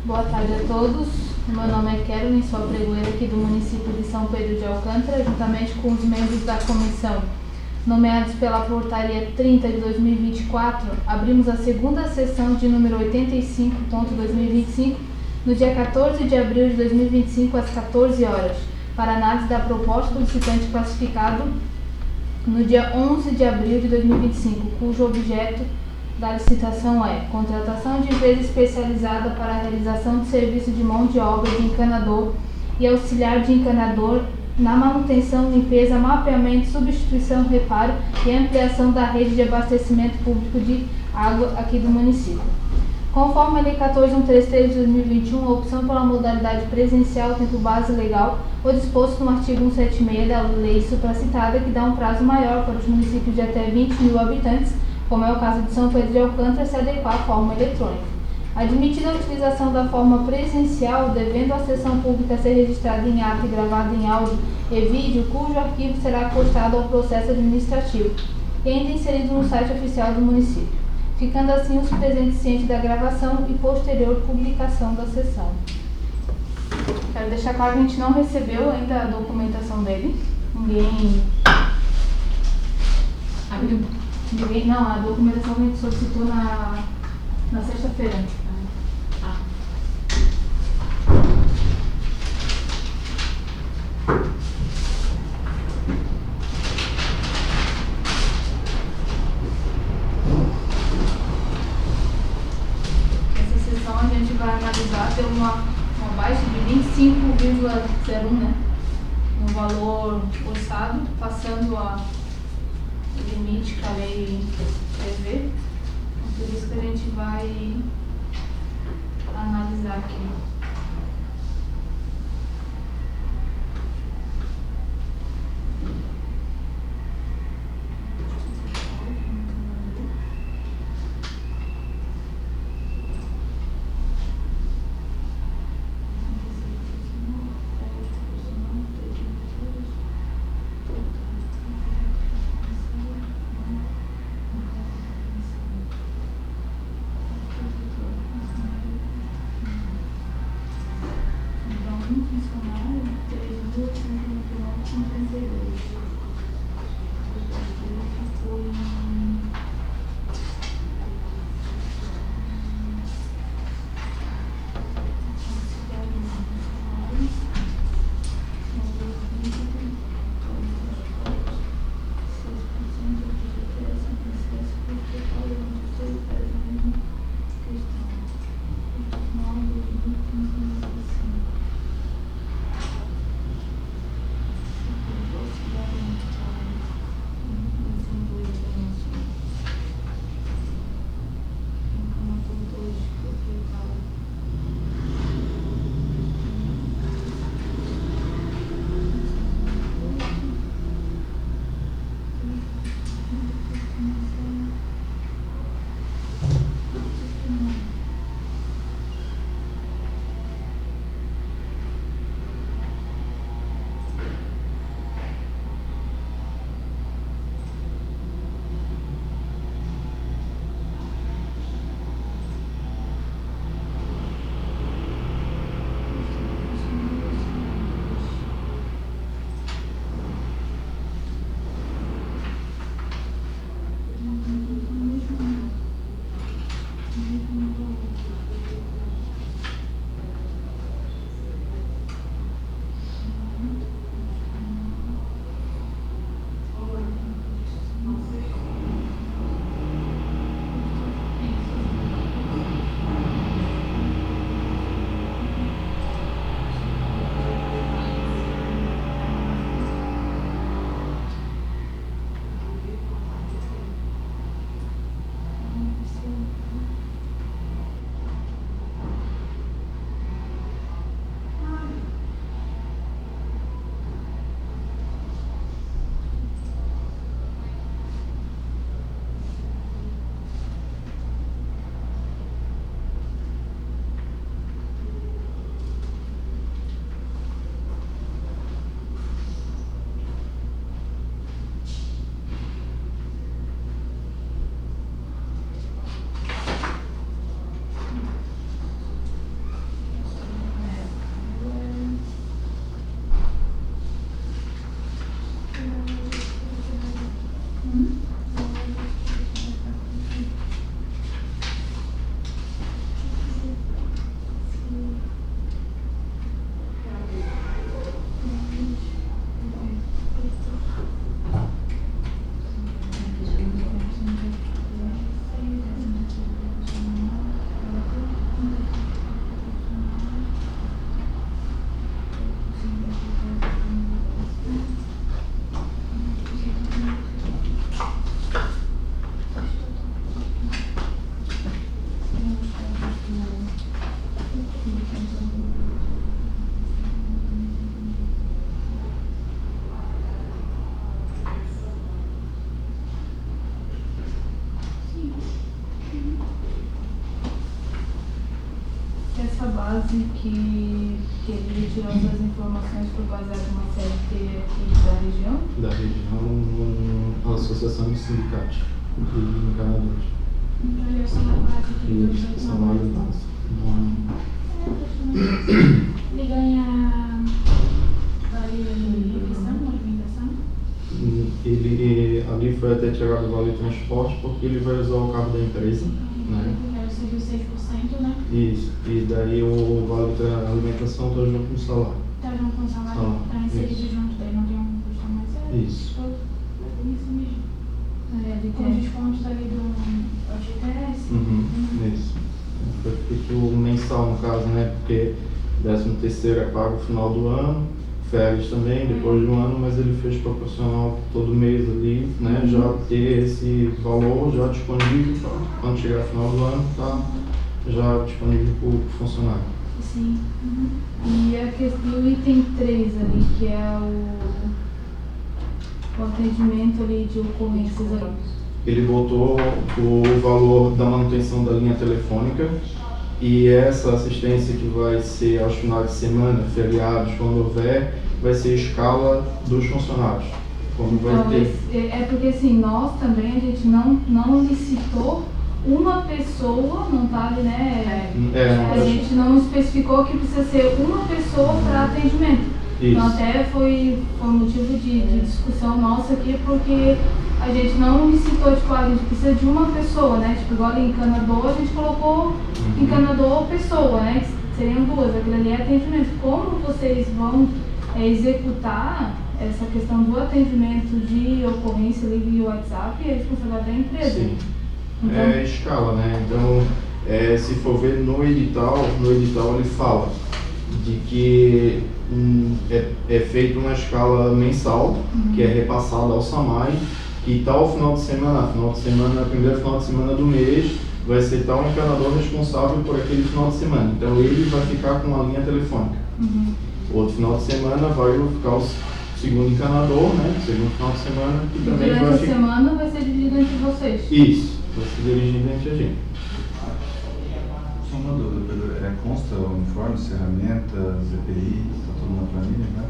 Boa tarde a todos. Meu nome é Kelvin, sou a pregoeira aqui do município de São Pedro de Alcântara, juntamente com os membros da comissão nomeados pela portaria 30 de 2024, abrimos a segunda sessão de número 85.2025 no dia 14 de abril de 2025 às 14 horas, para análise da proposta do licitante classificado no dia 11 de abril de 2025, cujo objeto da licitação é contratação de empresa especializada para a realização de serviço de mão de obra de encanador e auxiliar de encanador na manutenção, limpeza, mapeamento, substituição, reparo e ampliação da rede de abastecimento público de água aqui do município. Conforme a Lei 14.133 de 2021, a opção pela modalidade presencial tem por base legal o disposto no artigo 176 da lei supracitada, que dá um prazo maior para os municípios de até 20 mil habitantes, como é o caso de São Pedro de Alcântara, se adequar à forma eletrônica. Admitida a utilização da forma presencial, devendo a sessão pública ser registrada em ato e gravada em áudio e vídeo, cujo arquivo será postado ao processo administrativo e ainda inserido no site oficial do município, ficando assim os presentes cientes da gravação e posterior publicação da sessão. Quero deixar claro que a gente não recebeu ainda a documentação dele. Não, a documentação que a gente solicitou na sexta-feira. Essa sessão a gente vai analisar, ter uma baixa de 25,01, né? No valor orçado, passando o limite que a lei prevê. Por isso que a gente vai analisar aqui. essa base que ele retirou essas informações foi baseada em uma CLT aqui da região? Da região, a Associação de Sindicatos de Encanadores. Então ele é só na base aqui. Isso, salário base. Ele ganha vale alimentação, Ele ali foi até tirado o vale transporte porque ele vai usar o carro da empresa, né? Seria 6%, né? Isso, e daí o vale da alimentação está junto com o salário. Tá junto com o salário, tá inserido junto, daí não tem um custo mais. Isso. Isso mesmo. Com descontos ali do FGTS. Isso. Foi feito mensal no caso, né? Porque 13º é pago no final do ano, férias também, depois de um ano, mas ele fez proporcional todo mês ali, né? Já ter esse valor já disponível para quando chegar no final do ano, tá já disponível para o funcionário. Sim. E o item 3 ali, que é o atendimento ali de ocorrências ali. Ele botou o valor da manutenção da linha telefônica e essa assistência que vai ser aos finais de semana, feriados, quando houver, vai ser escala dos funcionários. Como vai Então, ter. é porque assim, nós também, a gente não licitou uma pessoa, não tá ali, né? A gente não especificou que precisa ser uma pessoa para atendimento. Isso. Então até foi motivo de discussão nossa aqui, porque a gente não licitou, tipo, a gente precisa de uma pessoa, né? Tipo, igual em encanador, a gente colocou encanador pessoa, né? Que seriam duas, aquilo ali é atendimento. Como vocês vão executar essa questão do atendimento de ocorrência ali via WhatsApp, é responsabilidade da empresa. Sim. Então, É escala, né? Então, se for ver no edital ele fala de que é feito uma escala mensal, que é repassada ao SAMAI, que tal final de semana, primeiro final de semana do mês, vai ser tal encanador responsável por aquele final de semana. Então ele vai ficar com a linha telefônica. Outro final de semana vai ficar o segundo encanador, né? Segundo final de semana, que também vai durante a ficar. semana vai ser dividido entre vocês. Isso, vai ser dirigido entre a gente. Só uma dúvida, Pedro. Consta o uniforme, ferramentas, EPI, está tudo na planilha, né?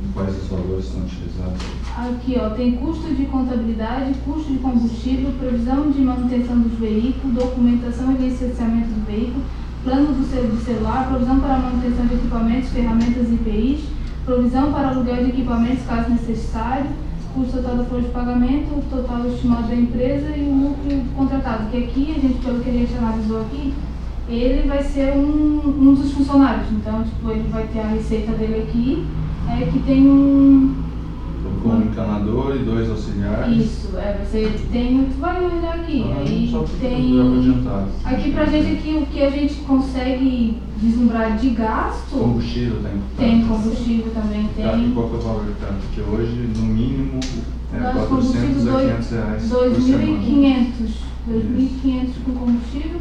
E quais os valores são utilizados? Aqui, ó, tem custo de contabilidade, custo de combustível, provisão de manutenção dos veículos, documentação e licenciamento do veículo, plano do celular, provisão para manutenção de equipamentos, ferramentas e EPIs, provisão para aluguel de equipamentos caso necessário, custo total da folha de pagamento, o total estimado da empresa e o lucro contratado. Que aqui, a gente, pelo que a gente analisou aqui, ele vai ser um dos funcionários. Então, tipo, ele vai ter a receita dele aqui, que tem Com um encanador e 2 auxiliares. Isso, tu vai olhar aqui, aí só tem. Aqui pra gente aqui o que a gente consegue vislumbrar de gasto. Combustível tem combustível também, tem. E qual que é o valor que está? Porque hoje, no mínimo, é Nosso 400 a 500 reais por semana. 2.500 com combustível.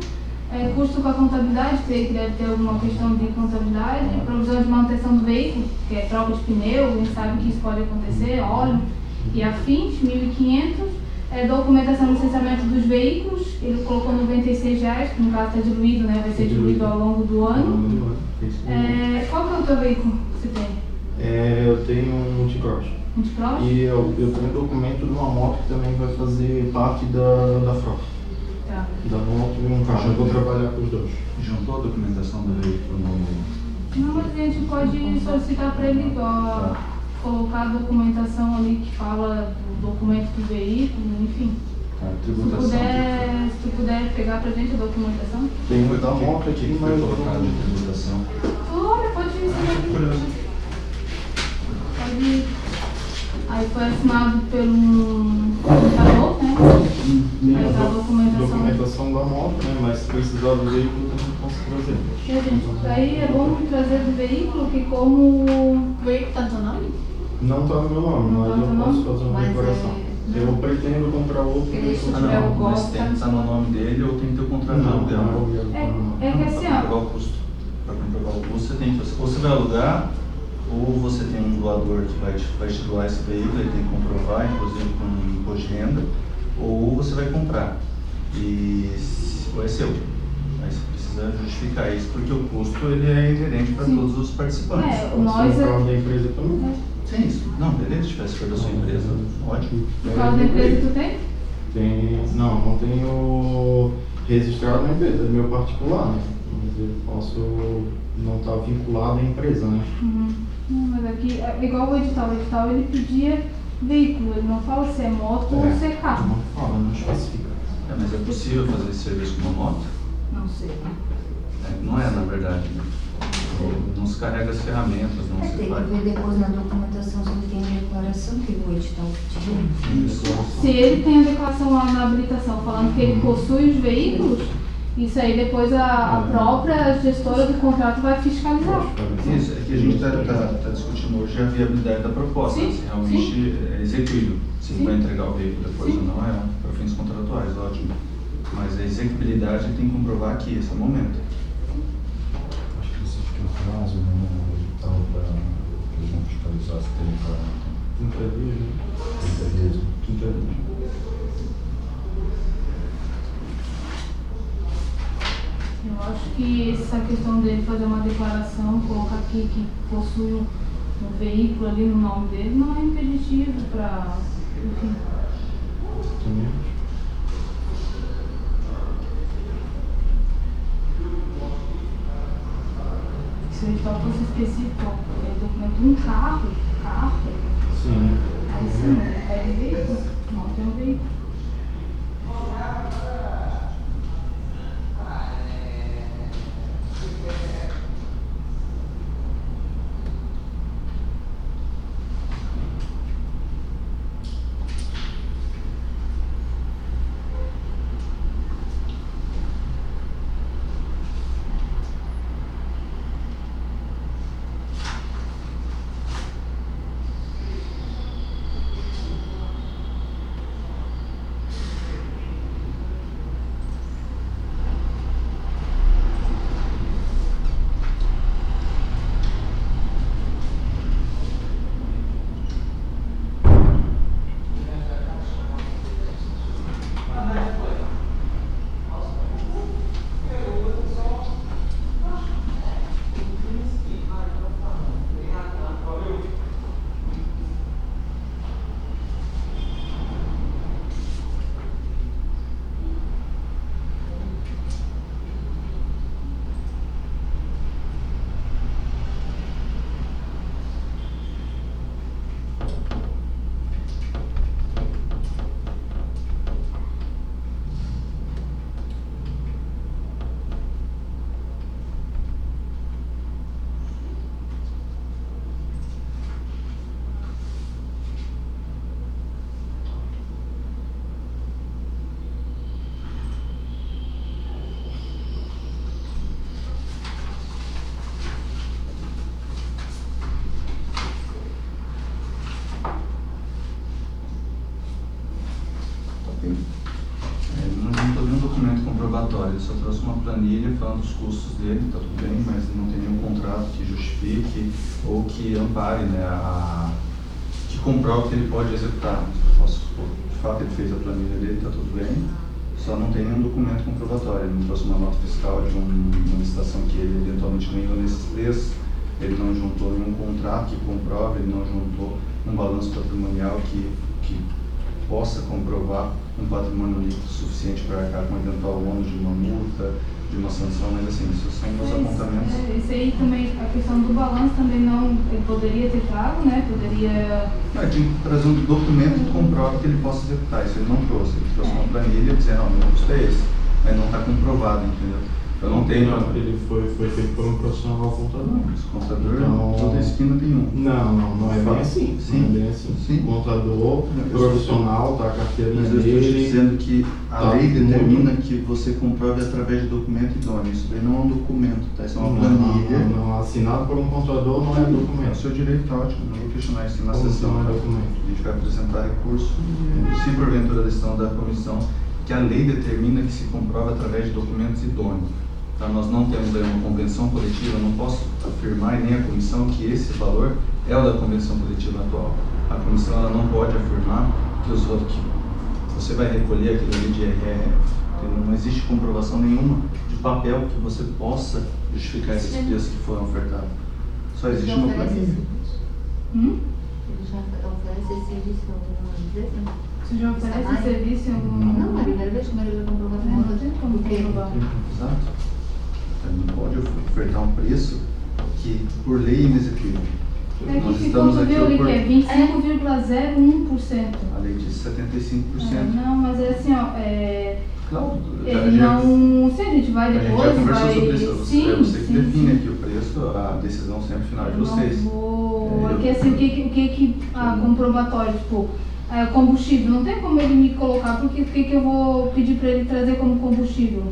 Custo com a contabilidade, creio que deve ter alguma questão de contabilidade, provisão de manutenção do veículo, que é troca de pneu, a gente sabe que isso pode acontecer, óleo e afins, 1.500. Documentação e licenciamento dos veículos, ele colocou R$96, que no caso está diluído, né? Vai ser diluído ao longo do ano. Qual que é o teu veículo que você tem? Eu tenho um multicross. Multicross? E eu tenho documento de uma moto que também vai fazer parte da frota. Tá. Da moto e um carro. Eu vou trabalhar com os dois. Juntou a documentação do veículo no... Não, mas a gente pode solicitar para ele colocar a documentação ali que fala do documento do veículo, enfim. Tributação. Se tu puder pegar pra gente a documentação. Tem da moto O que aqui, foi mas colocado de tributação? Olha, pode ensinar aqui. Curioso. Pode ir. Aí foi assinado pelo contador, né? Aí tá a documentação da moto, né? Mas se precisar do veículo, também posso trazer. Gente, aí é bom trazer do veículo, que como O veículo tá no teu nome? Não está no meu nome, Não mas tá no eu teu posso nome? fazer uma Mas declaração. Eu pretendo comprar outro. Porque se Ah, tiver o não, mas golpe, tem que estar no nome dele ou tem que ter o contrato de aluguel. É que assim, Para ó. comprovar o custo. Para comprovar o custo, você tem que, ou você vai alugar, ou você tem um doador que vai te doar esse veículo, ele tem que comprovar, inclusive com imposto de renda, ou você vai comprar. Ou é seu. Aí você precisa precisa justificar isso, porque o custo ele é inerente para todos os participantes. Nós o carro da empresa também. Sim, isso. Não, beleza, se tivesse for da sua empresa, ótimo. O carro da empresa tu tem? Não tenho registrado na empresa, é meu particular, né? Mas eu posso não estar vinculado à empresa, né? Não, mas aqui, é igual o edital ele pedia veículo, ele não fala se é moto ou se é carro. Não fala, não especifica. Mas é possível fazer esse serviço com uma moto? Não sei. Não é, na verdade, né? Não se carrega as ferramentas, não se Tem que faz. ver depois na documentação se ele tem a declaração que o edital pediu. Isso. Se ele tem a declaração lá na habilitação falando que ele possui os veículos, isso aí depois a própria gestora do contrato vai fiscalizar. Isso, é que a gente está discutindo hoje a viabilidade da proposta, Sim, se realmente é execuível, se Sim. vai entregar o veículo depois Sim. ou não, é para fins contratuais, ótimo. Mas a execuibilidade tem que comprovar aqui, esse é o momento. Acho que existe um prazo no edital para eles vão fiscalizar se tem para 30 dias, né? 30 dias. 30 dias. Eu acho que essa questão dele fazer uma declaração, colocar aqui que possui um veículo ali no nome dele, não é impeditivo para. Enfim. Também. Se o edital fosse específico, ele documenta um carro, Sim. aí sim, ele pede veículo, não tem um veículo. Não estou nenhum documento comprobatório, eu só trouxe uma planilha falando dos custos dele, está tudo bem, mas não tem nenhum contrato que justifique ou que ampare, né, que comprove que ele pode executar. De fato, ele fez a planilha dele, está tudo bem, só não tem nenhum documento comprobatório. Ele não trouxe uma nota fiscal de uma licitação que ele eventualmente ganhou nesses preços, ele não juntou nenhum contrato que comprove, ele não juntou um balanço patrimonial que possa comprovar um patrimônio líquido suficiente para arcar com eventual ônus de uma multa, de uma sanção, mas assim, isso são meus apontamentos. Isso aí também, a questão do balanço também não, ele poderia ter trago, né? Poderia. Tinha que trazer um documento que comprove que ele possa executar, isso ele não trouxe. Ele trouxe uma planilha dizendo, ó, meu custo é esse, mas não está comprovado, entendeu? Eu não tenho. Ele foi feito por um profissional contador. Esse contador, Então, toda esquina tem um. Não é bem assim. Sim. Não é bem assim. Sim. Contador, profissional, tá a carteirinha Mas eu estou te dele. dizendo que a Tá lei muito- determina que você comprove através de documento idôneo. Isso daí não é um documento, tá? Isso é uma Não, planilha. não, assinado por um contador não é É o documento. seu direito, tá ótimo. Não vou questionar isso na Como sessão. não é Tá? documento? A gente vai apresentar recurso e, se porventura a decisão da comissão, que a lei determina que se comprova através de documentos idôneos. Tá? Nós não temos aí uma convenção coletiva, eu não posso afirmar, e nem a comissão, que esse valor é o da convenção coletiva atual. A comissão ela não pode afirmar que você vai recolher aquilo ali de IRR, Não existe comprovação nenhuma de papel que você possa justificar esses preços que foram ofertados. Só existe uma planilha. Ele já oferece esse serviço em alguma empresa? Você já oferece serviço em algum... Não, é a primeira vez que a Maria vai comprovar com Não outra. tem como comprovar. Exato. Então, não pode ofertar um preço que por lei é inexequível. É Nós que ficou, estamos tu aqui viu ali que é 25,01%. A lei diz 75%. Não, mas é assim, ó, Claro, ele não... Se a gente vai a gente já depois, conversou vai... sobre isso. Sim, É você que sim, define sim. aqui o preço, a decisão sempre final de Eu vocês. não vou... É, Aqui assim, o que comprobatório, tipo, combustível, não tem como ele me colocar, porque o que eu vou pedir para ele trazer como combustível?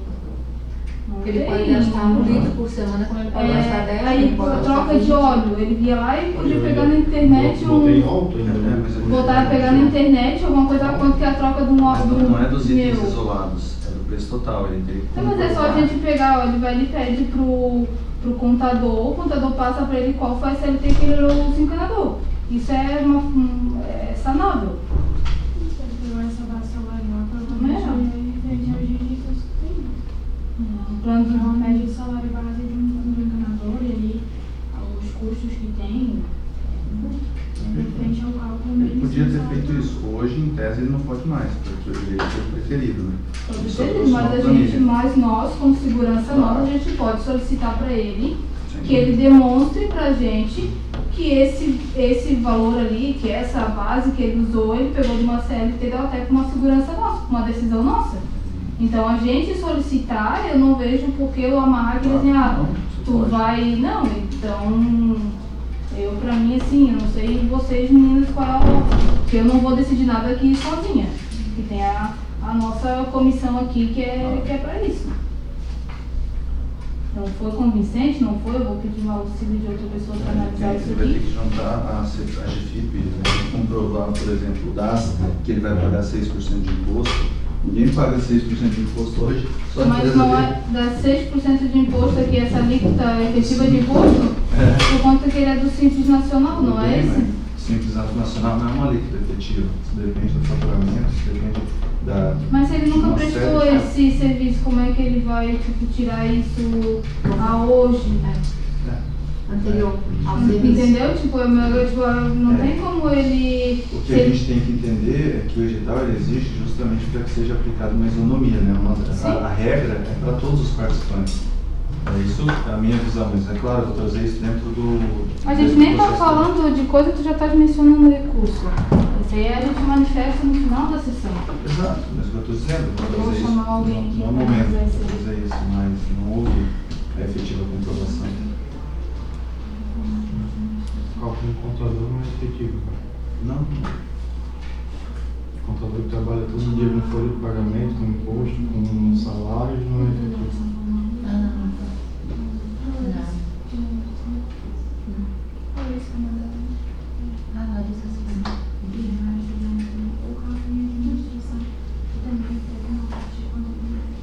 Não Ele tem. pode gastar 1 litro por semana, como ele pode gastar 10, Aí, ele pode gastar troca de 20. óleo, ele ia lá e podia pegar na internet Botei um... alto ainda. mas ele- Botar a pegar na internet alguma coisa, quanto que é a troca de um Mas óleo não é dos itens meu. isolados, é do preço total. Ele tem que Não, mas é só a comprovar. gente pegar, ó, ele vai e pede pro contador, o contador passa pra ele qual foi a CLT que ele levou o encanador. Isso é é sanável. Essa base salarial Também provavelmente é referente aos dígitos que tem. O plano de Uma média de salário base de um encanador e ali os custos que tem, referente ao cálculo Ele podia ter mensal. feito isso. Hoje, em tese, ele não pode mais, porque o direito é preferido. Né? Pode Só ser, trouxe mas uma a planilha. gente, mas nós, como segurança Claro. nova, a gente pode solicitar para ele Sim. que ele demonstre pra gente que esse valor ali, que essa base que ele usou, ele pegou de uma CLT, deu até com uma segurança nossa, com uma decisão nossa. Então a gente solicitar, eu não vejo porque eu amarrar aqui assim, Não, você tu pode. vai. Não, então eu pra mim assim, eu não sei vocês meninas qual é o. Porque eu não vou decidir nada aqui sozinha. Que tem a nossa comissão aqui que é pra isso. Não foi convincente, não foi, eu vou pedir um auxílio de outra pessoa para analisar isso Ele vai ter aqui. que juntar a GFIP, ele vai ter que comprovar, por exemplo, o DAS, que ele vai pagar 6% de imposto. Ninguém paga 6% de imposto hoje, só a Mas empresa não dele. é dá 6% de imposto aqui, essa alíquota efetiva de imposto, por conta que ele é do Simples Nacional, não é Tudo bem, esse? mas Simples Nacional não é uma alíquota efetiva. Isso depende do faturamento, isso depende da... Mas se ele nunca uma prestou série- esse serviço, como é que ele vai tipo, tirar isso a hoje? Anterior ao serviço. Entendeu? Tipo, não tem como ele. O que se a ele- gente tem que entender é que o edital ele existe justamente para que seja aplicado uma isonomia, né? A regra é para todos os participantes. É isso a minha visão, mas é claro, eu vou trazer isso dentro do... A gente nem tá falando de coisa, tu já tá mencionando recurso. Isso aí a gente manifesta no final da sessão. Exato, mas o que eu estou dizendo, eu Vou vou trazer isso. chamar alguém aqui Não é o pra momento analisar de isso aí. fazer isso, mas não houve a efetiva comprovação. Cálculo do contador não é efetivo, cara. Não, O contador que trabalha todo dia com folha de pagamento, com imposto, com salários, não é efetivo. Foi isso que eu mandei. Ah, disse assim. O cálculo de justiça também teve uma parte de contabilidade.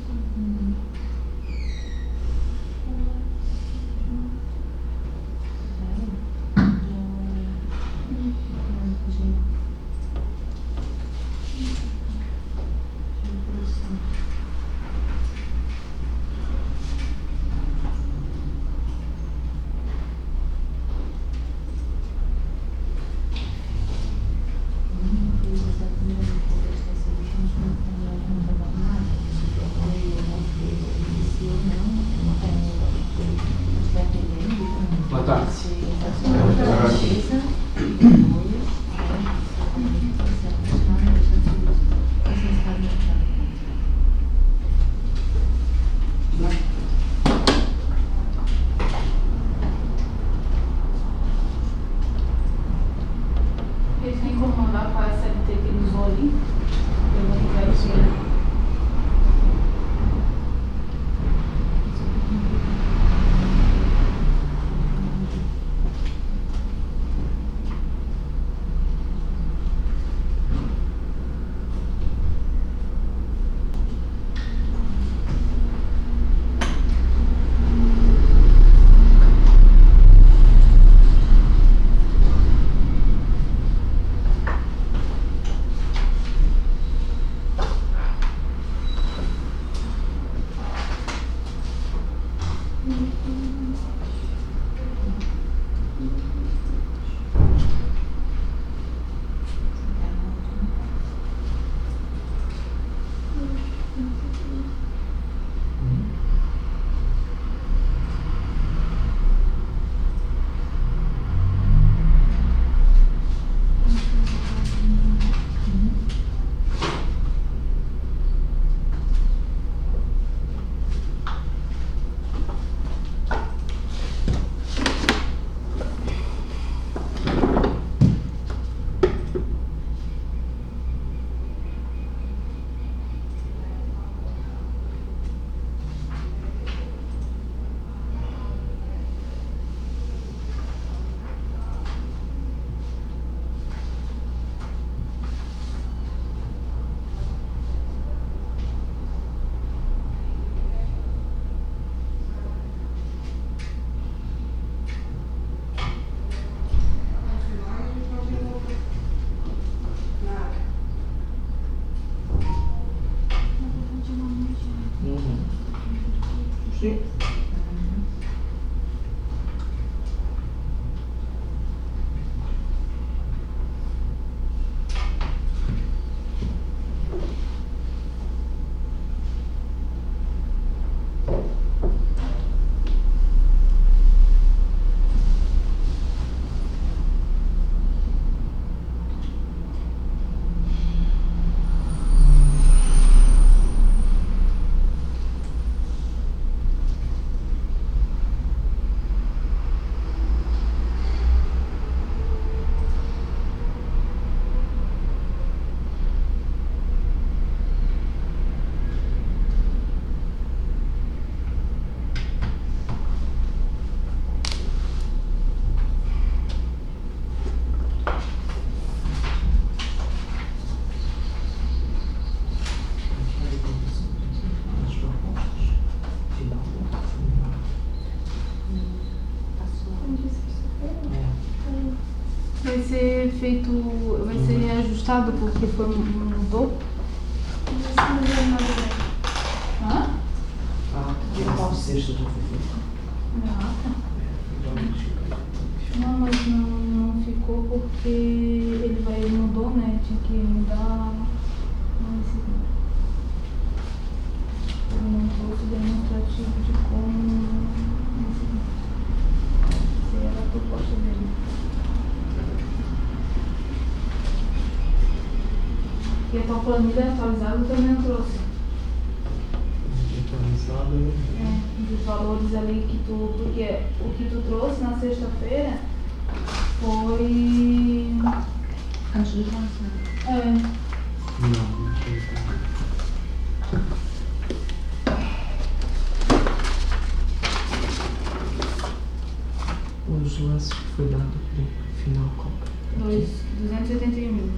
Sim. Vai ser feito, vai ser reajustado porque mudou? Hã? De qual sexta já foi feito? Não, mas não ficou porque ele mudou, né? Tinha que mudar. Ele não trouxe demonstrativo de como. Essa era a proposta dele. E a tua planilha atualizada também não trouxe. Atualizada. Dos valores ali que tu. Porque o que tu trouxe na sexta-feira foi. Antes do jantar. Não sei. Os lances que foi dado pro final Copa. 281 mil.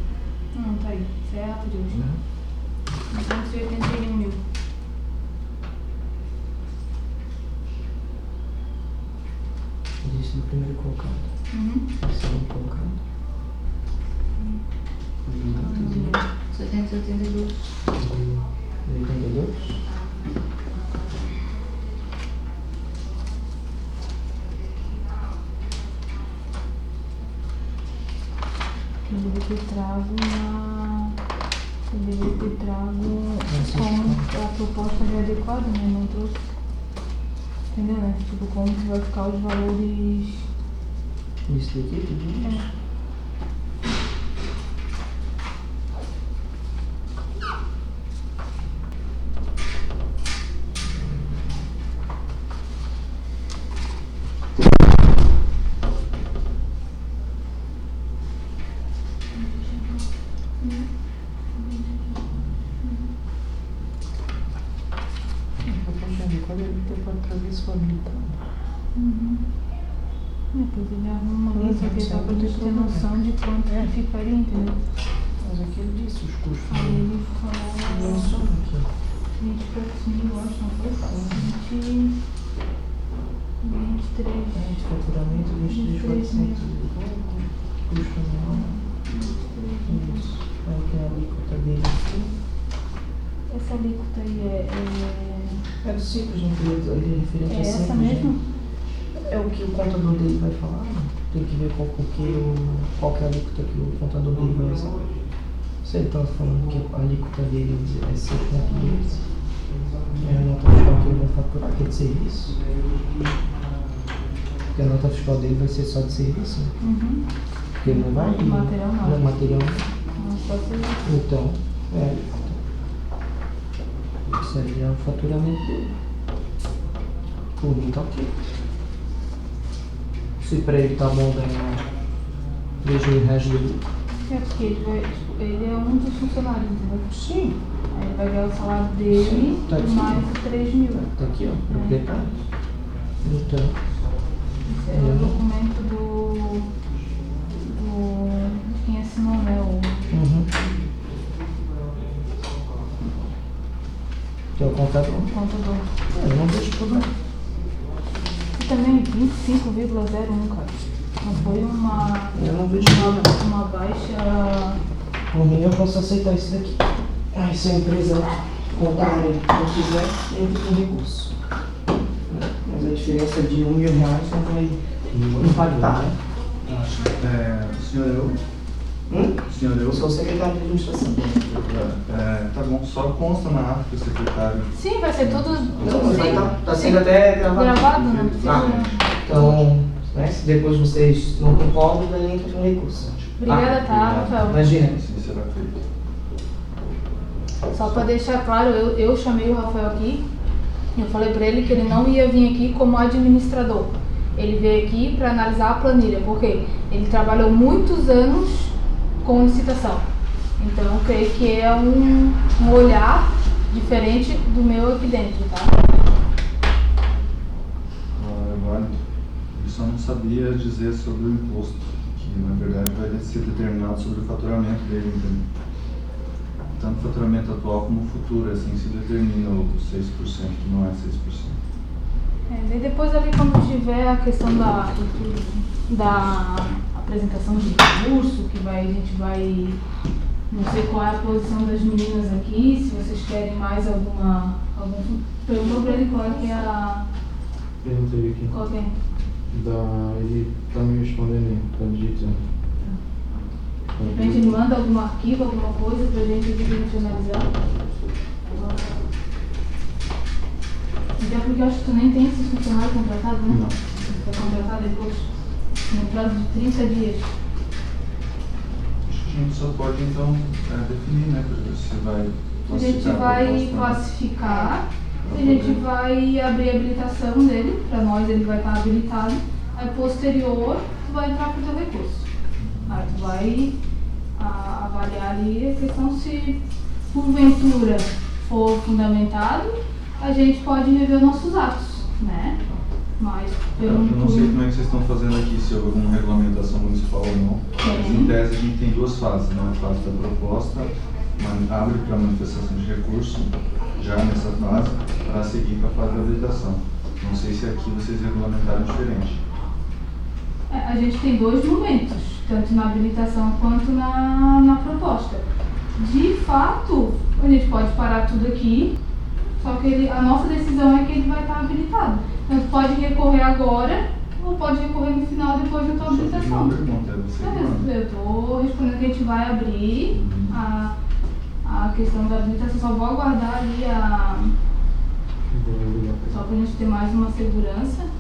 Não, tá aí. Certo, de hoje. 281 mil. Disse no primeiro colocado. O segundo colocado. 782. 82. Eu deveria ter trago como a proposta já é adequada, né? Não trouxe. Entendeu, né? Tipo, como que vai ficar os valores. Isso daqui, tudo isso? Depois ele arruma uma lista aqui só pra gente ter noção de quanto que ficaria, entendeu? Mas aqui ele disse os custos. Aí ele falou Não só aqui. 20 e poucos mil, eu acho, não foi? 23. De faturamento, 23.400 e pouco. Custo anual. Isso. Aí tem a alíquota dele aqui. Essa alíquota aí É do simples, não queria dizer, referente é a essa simples. mesmo? É o que o contador dele vai falar. Tem que ver qual que é a alíquota que o contador dele vai usar. Se ele está falando que a alíquota dele é 6,12, é a nota fiscal que ele vai faturar, que é de serviço. Porque a nota fiscal dele vai ser só de serviço, né? Uhum. Porque ele não vai. Material não. Material não. Não, só se... Então, isso aí é o faturamento dele. Por mim tá ok. Se pra ele tá bom ganhar 3 mil reais de lucro. É porque ele é um dos funcionários, entendeu? Sim. Aí ele vai ganhar o salário dele Tá aqui. mais os 3 mil. Tá aqui, ó, proprietário. Então, Esse é o documento de quem assinou, né? que é o contador. O contador. Eu não vejo problema. E também 25,01, cara. Não foi uma Eu não vejo problema. uma baixa. Por mim, eu posso aceitar isso daqui. Ah, se a empresa contábil não quiser, entra com recurso. Mas a diferença de R$1.000 não vai impactar, né? Senhor eu? Senhor Eu eu? sou o secretário de administração. Tá bom, só consta na ata que o secretário. Sim, vai ser tudo. Não, vai Sim. tá sendo até gravado. Gravado, não precisa. Ah, então, né, se depois vocês não concordam, daí entra com recurso. Obrigada, tá, Rafael? Imagina. Assim será feito. Só para deixar claro, eu chamei o Rafael aqui. Eu falei para ele que ele não ia vir aqui como administrador. Ele veio aqui para analisar a planilha, porque ele trabalhou muitos anos com licitação. Então, eu creio que é um olhar diferente do meu aqui dentro, tá? É válido. Ele só não sabia dizer sobre o imposto, que na verdade vai ser determinado sobre o faturamento dele, entendeu? Tanto o faturamento atual como o futuro, assim se determina o 6%, que não é 6%. Daí depois ali quando tiver a questão da apresentação de recurso, que a gente vai, não sei qual é a posição das meninas aqui, se vocês querem mais algum perguntou pra ele qual é que é a... Perguntei aqui. Qual que é? Ele tá me respondendo aí, tá digitando. De repente ele manda algum arquivo, alguma coisa pra gente aqui pra gente analisar. Até porque eu acho que tu nem tem esse funcionário contratado, né? Não. Você vai contratar depois, no prazo de 30 dias. Acho que a gente só pode então definir, né, para ver se vai A gente vai classificar, a gente vai abrir a habilitação dele, para nós ele vai estar habilitado, aí posterior tu vai entrar pro teu recurso. Aí tu vai avaliar ali a questão se porventura for fundamentado, a gente pode rever nossos atos, né? Mas Eu não sei como é que vocês estão fazendo aqui, se houve alguma regulamentação municipal ou não. Mas em tese a gente tem duas fases, né? A fase da proposta, abre para manifestação de recurso, já nessa fase, para seguir para a fase da habilitação. Não sei se aqui vocês regulamentaram diferente. A gente tem dois momentos, tanto na habilitação quanto na proposta. De fato, a gente pode parar tudo aqui, só que a nossa decisão é que ele vai estar habilitado. Então, tu pode recorrer agora ou pode recorrer no final, depois da tua habilitação. Uma pergunta, é você que manda. Eu estou respondendo que a gente vai abrir a questão da habilitação. Só vou aguardar ali só para a gente ter mais uma segurança.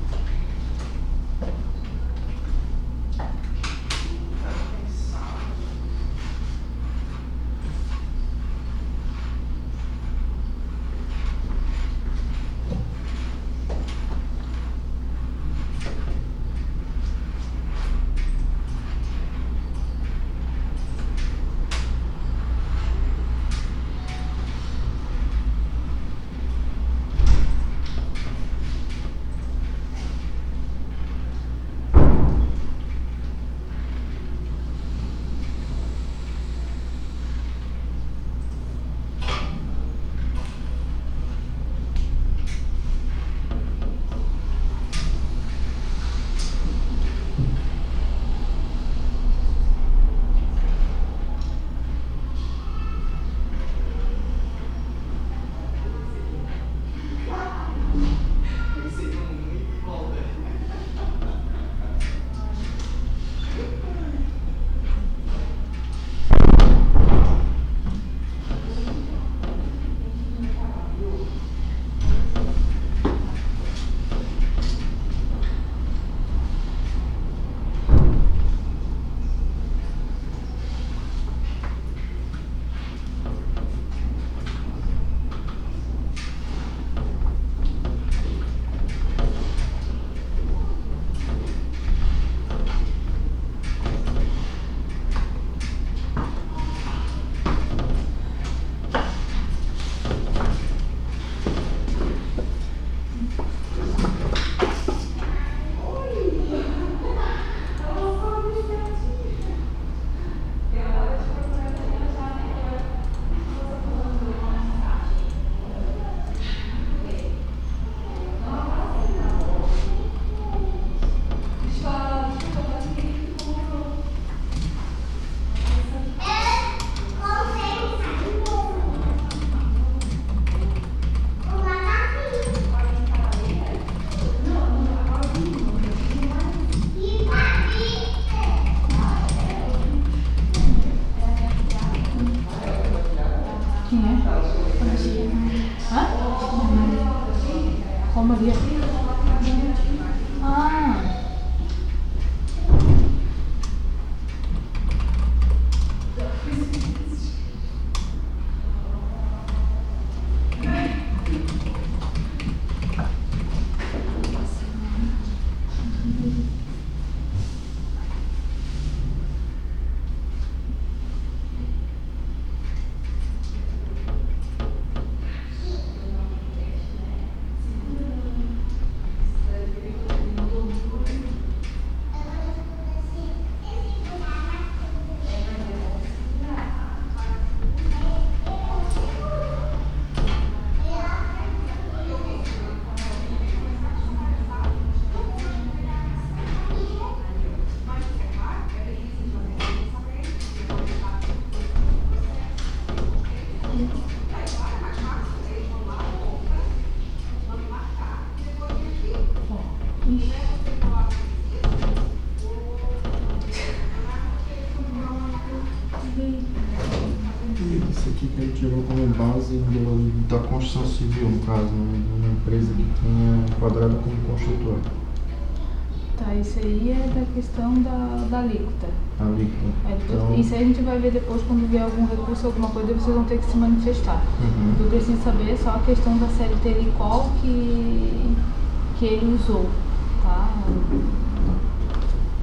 Qual Maria? Ah! Isso aqui que ele tirou como base da construção civil, no caso, uma empresa que tenha enquadrado como construtor. Tá, isso aí é da questão da alíquota. Alíquota. Então, isso aí a gente vai ver depois quando vier algum recurso, alguma coisa, vocês vão ter que se manifestar. O que eu preciso saber é só a questão da CLT e qual que ele usou, tá?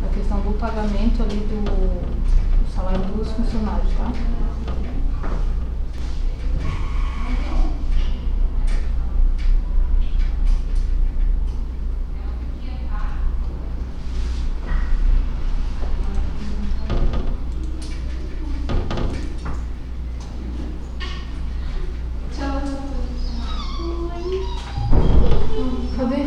A questão do pagamento ali do salário dos funcionários, tá? Cadê?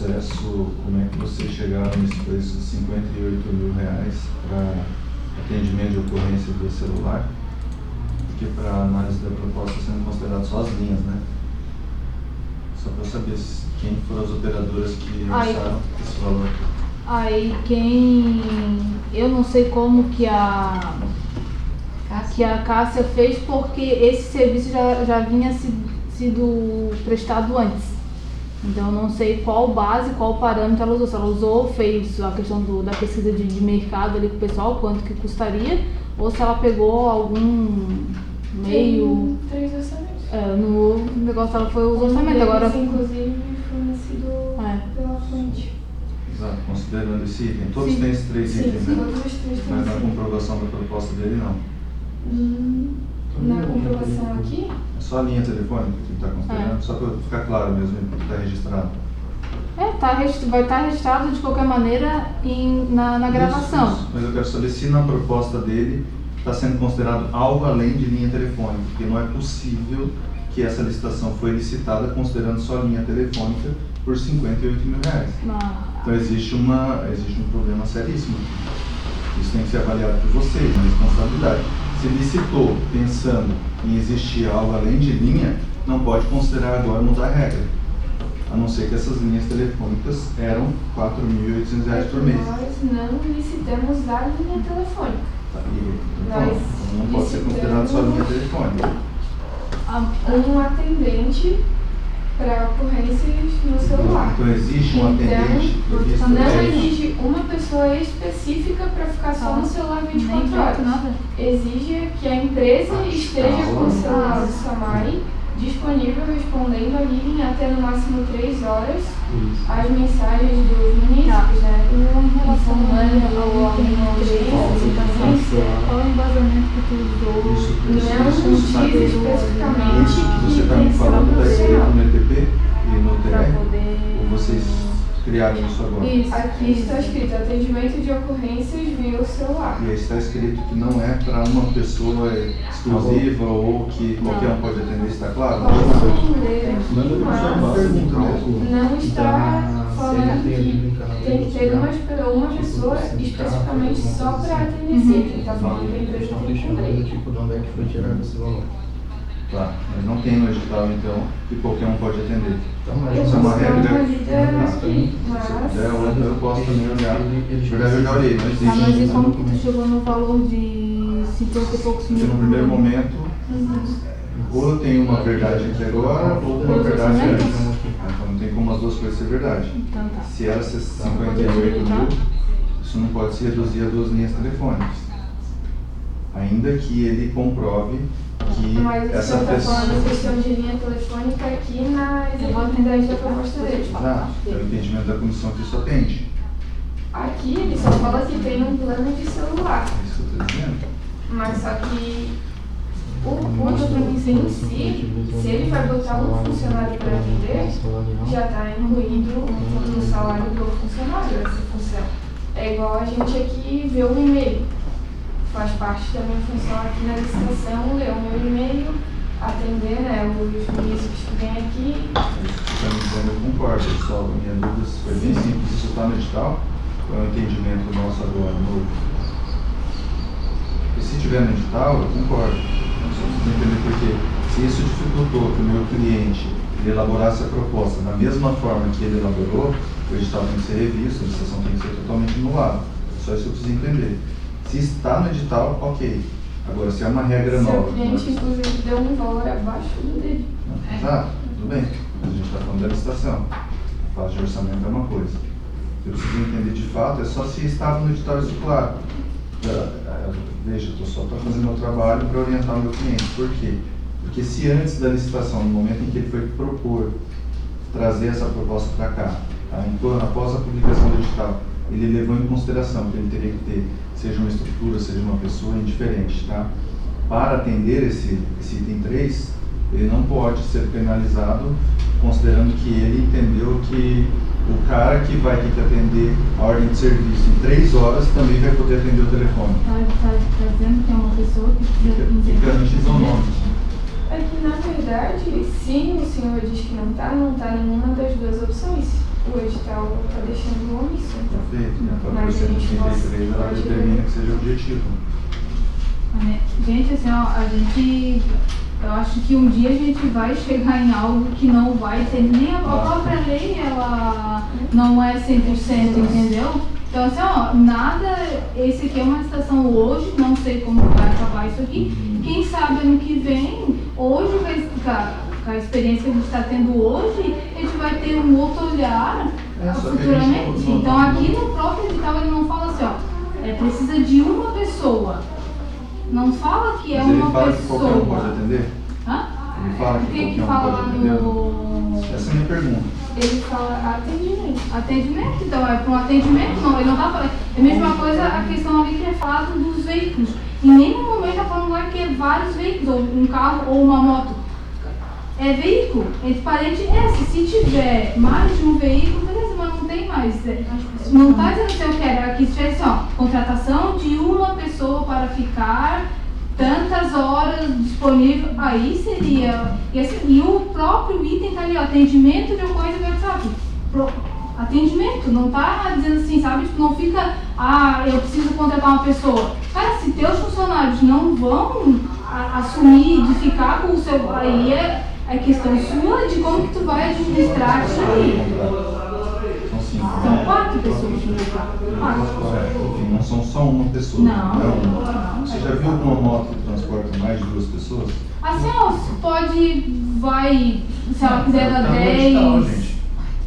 processo, como é que vocês chegaram nesse preço de R$58.000 para atendimento de ocorrência via celular? Porque para análise da proposta sendo consideradas só as linhas, né? Só para saber quem foram as operadoras que Aí. orçaram esse valor. Aí eu não sei como que a Cássia fez, porque esse serviço já vinha sido prestado antes. Então eu não sei qual base, qual parâmetro ela usou. Se ela usou, fez a questão da pesquisa de mercado ali com o pessoal, quanto que custaria, ou se ela pegou algum meio. Tem 3 orçamentos. No negócio ela foi o orçamento. Agora. Inclusive, fornecido pela fonte. Exato, considerando esse item. Todos Sim. têm esses 3 Sim, itens, né? todos os 3 têm Mas na sim. comprovação da proposta dele, não. Na comprovação aqui, É só a linha telefônica que ele está considerando, só para ficar claro mesmo que está registrado. Vai estar registrado de qualquer maneira na gravação. Isso. Mas eu quero saber se na proposta dele está sendo considerado algo além de linha telefônica, porque não é possível que essa licitação foi licitada considerando só linha telefônica por R$58 mil. Então existe um problema seríssimo. Isso tem que ser avaliado por vocês, uma responsabilidade. Se licitou pensando em existir algo além de linha, não pode considerar agora mudar a regra. A não ser que essas linhas telefônicas eram R$4.800 por mês. nós não licitamos a linha telefônica. Tá, então, Nós não pode ser considerado só linha telefônica. Um atendente para ocorrências no celular. Então existe um atendente previsto Não para isso. exige uma pessoa específica para ficar só no celular 24 horas. Nada. Exige que a empresa esteja com o celular do Samai disponível, respondendo ali em até no máximo 3 horas as mensagens dos munícipes, né? Em relação Informando ao qual é o embasamento que tu usou? Não diz especificamente Isso que você que está tem me que ser falando está escrito profissional. no ETP e no Pra TR? poder. Ou vocês criaram isso agora? Isso. Aqui está escrito atendimento de ocorrências via o celular. E aí está escrito que não é para uma pessoa exclusiva ou que qualquer um pode atender, está claro? Posso ler aqui, Manda ele mas uma pergunta não está falando que tem que ter uma pessoa especificamente só para atender esse item. Está falando que a empresa tem que cumprir. tipo de onde é que foi tirado esse valor. Tá, mas não tem no edital então que qualquer um pode atender. Então, mas Eu Isso é uma posso dar regra. uma lida aqui, Se der mas outra, eu posso também olhar. Na verdade, eu já olhei, não existe. Ah, mas e como que tu chegou no valor de 50 e poucos Porque mil? no primeiro momento, ou eu tenho uma verdade aqui agora, ou uma verdade antes. Então não tem como as duas coisas ser verdade. Então tá. Se era 58 mil, isso não pode se reduzir a 2 linhas telefônicas. Ainda que ele comprove que Mas o essa senhor está pessoa... falando questão de linha telefônica aqui na executividade da proposta dele. Exato, pelo entendimento da comissão que isso atende. Aqui ele só fala que tem um plano de celular, É isso que eu estou dizendo. mas só que o compromisso em si, se ele vai botar um funcionário para atender, já está incluído no salário do funcionário essa função. É igual a gente aqui ver um e-mail. Faz parte da minha função aqui na licitação, ler o meu e-mail, atender, né, os munícipes que vêm aqui. Isso que você está me dizendo, eu concordo. Só a minha dúvida foi bem simples. Isso está no edital? Qual é o entendimento nosso agora, novo? Porque se tiver no edital, eu concordo. Eu só preciso entender por quê. Se isso dificultou que o meu cliente ele elaborasse a proposta da mesma forma que ele elaborou, o edital tem que ser revisto, a licitação tem que ser totalmente anulada. Só isso que eu preciso entender. Se está no edital, ok. Agora, se é uma regra nova... Seu cliente, inclusive, deu um valor abaixo do dele. Exato, tudo bem. Mas a gente está falando da licitação. A fase de orçamento é uma coisa. Eu preciso entender de fato, é só se estava no edital isso claro. Veja, eu estou só para fazer meu trabalho para orientar o meu cliente. Por quê? Porque se antes da licitação, no momento em que ele foi propor trazer essa proposta para cá, tá? Após a publicação do edital, ele levou em consideração que ele teria que ter, seja uma estrutura, seja uma pessoa, indiferente, tá? Para atender esse item 3, ele não pode ser penalizado considerando que ele entendeu que o cara que vai ter que atender a ordem de serviço em 3 horas também vai poder atender o telefone. Tá dizendo que é uma pessoa que precisa Fica antes o nome. É que, na verdade, se o senhor diz que não está nenhuma das duas opções. O edital está deixando omisso. Perfeito, né? A Mas a gente 133 ela pode determina que seja objetivo. Gente, assim, ó, a gente Eu acho que um dia a gente vai chegar em algo que não vai ter, nem a própria lei, ela não é 100%, entendeu? Então assim, ó, nada, esse aqui é uma licitação hoje, não sei como vai acabar isso aqui, quem sabe ano que vem, hoje, com a experiência que a gente está tendo hoje, a gente vai ter um outro olhar futuramente. Então aqui no próprio edital ele não fala assim, ó, precisa de uma pessoa. Não fala que é uma pessoa. Ele fala que qualquer um pode atender? Hã? Ele fala que qualquer um pode atender? Essa é a minha pergunta. Ele fala atendimento. Atendimento, então é para um atendimento, não, ele não está falando. É a mesma coisa a questão ali que é falado dos veículos. Em nenhum momento está falando lá que é vários veículos, ou um carro ou uma moto. É veículo, entre parentes se tiver mais de um veículo, beleza, mas não tem mais. Não está dizendo que eu quero, aqui se tivesse assim, ó, contratação de uma pessoa para ficar tantas horas disponível, aí seria. E o próprio item está ali, ó, atendimento de ocorrência do WhatsApp. Atendimento, não está dizendo assim, sabe? Tipo, não fica, eu preciso contratar uma pessoa. Cara, se teus funcionários não vão assumir de ficar com o seu. Aí é questão sua de como que tu vai administrar isso aí. São 4 pessoas. Enfim, não são só uma pessoa. Não. Você já viu alguma moto que transporta mais de 2 pessoas? Assim, ó, vai, se ela quiser dar 10.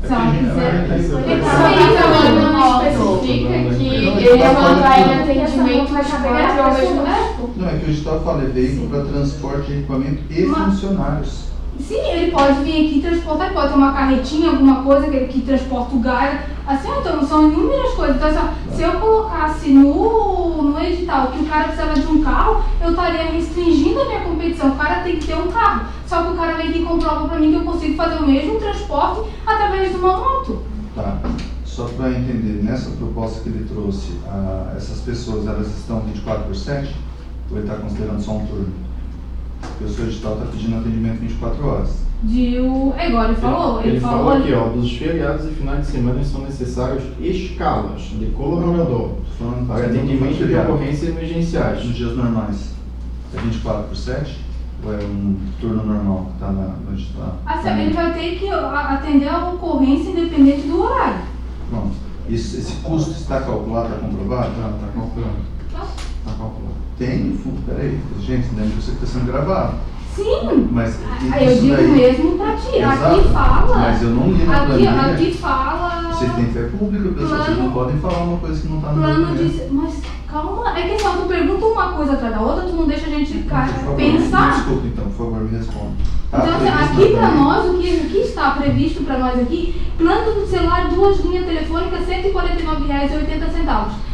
Se ela quiser. Também não especifica que ele vai entrar em atendimento, vai caber ao mesmo tempo. Não, é que o edital fala, é veículo para transporte de equipamento e funcionários. Sim, ele pode vir aqui transportar, pode ter uma carretinha, alguma coisa que transporta o gás. Assim, então são inúmeras coisas. Então, assim, se eu colocasse no edital que o cara precisava de um carro, eu estaria restringindo a minha competição. O cara tem que ter um carro. Só que o cara vem aqui e comprova para mim que eu consigo fazer o mesmo transporte através de uma moto. Tá. Só para entender, nessa proposta que ele trouxe, essas pessoas, elas estão 24/7 ou ele está considerando só um turno? Porque o seu edital está pedindo atendimento 24 horas. Igual ele falou. Ele falou aqui, ó, dos feriados e finais de semana são necessários escalas de colaborador para atendimento de ocorrências emergenciais. Nos dias normais, é 24/7 ou é um turno normal que está no edital? Assim, ele vai ter que atender a ocorrência independente do horário. Pronto. Esse custo está calculado, está comprovado? Está calculando. Está calculando. Tem, peraí, gente, lembra que você está sendo gravado. Sim, mas eu digo daí, mesmo para ti, exato, aqui fala. Mas eu não li na planilha. Aqui fala. Vocês têm fé pública, pessoal, vocês não podem falar uma coisa que não está no plano. Mas calma, é que só tu pergunta uma coisa atrás da outra, tu não deixa a gente pensar. Desculpa então, por favor, me responda. Então, aqui para nós, o que está previsto para nós aqui, plano do celular, 2 linhas telefônicas, R$ 149,80.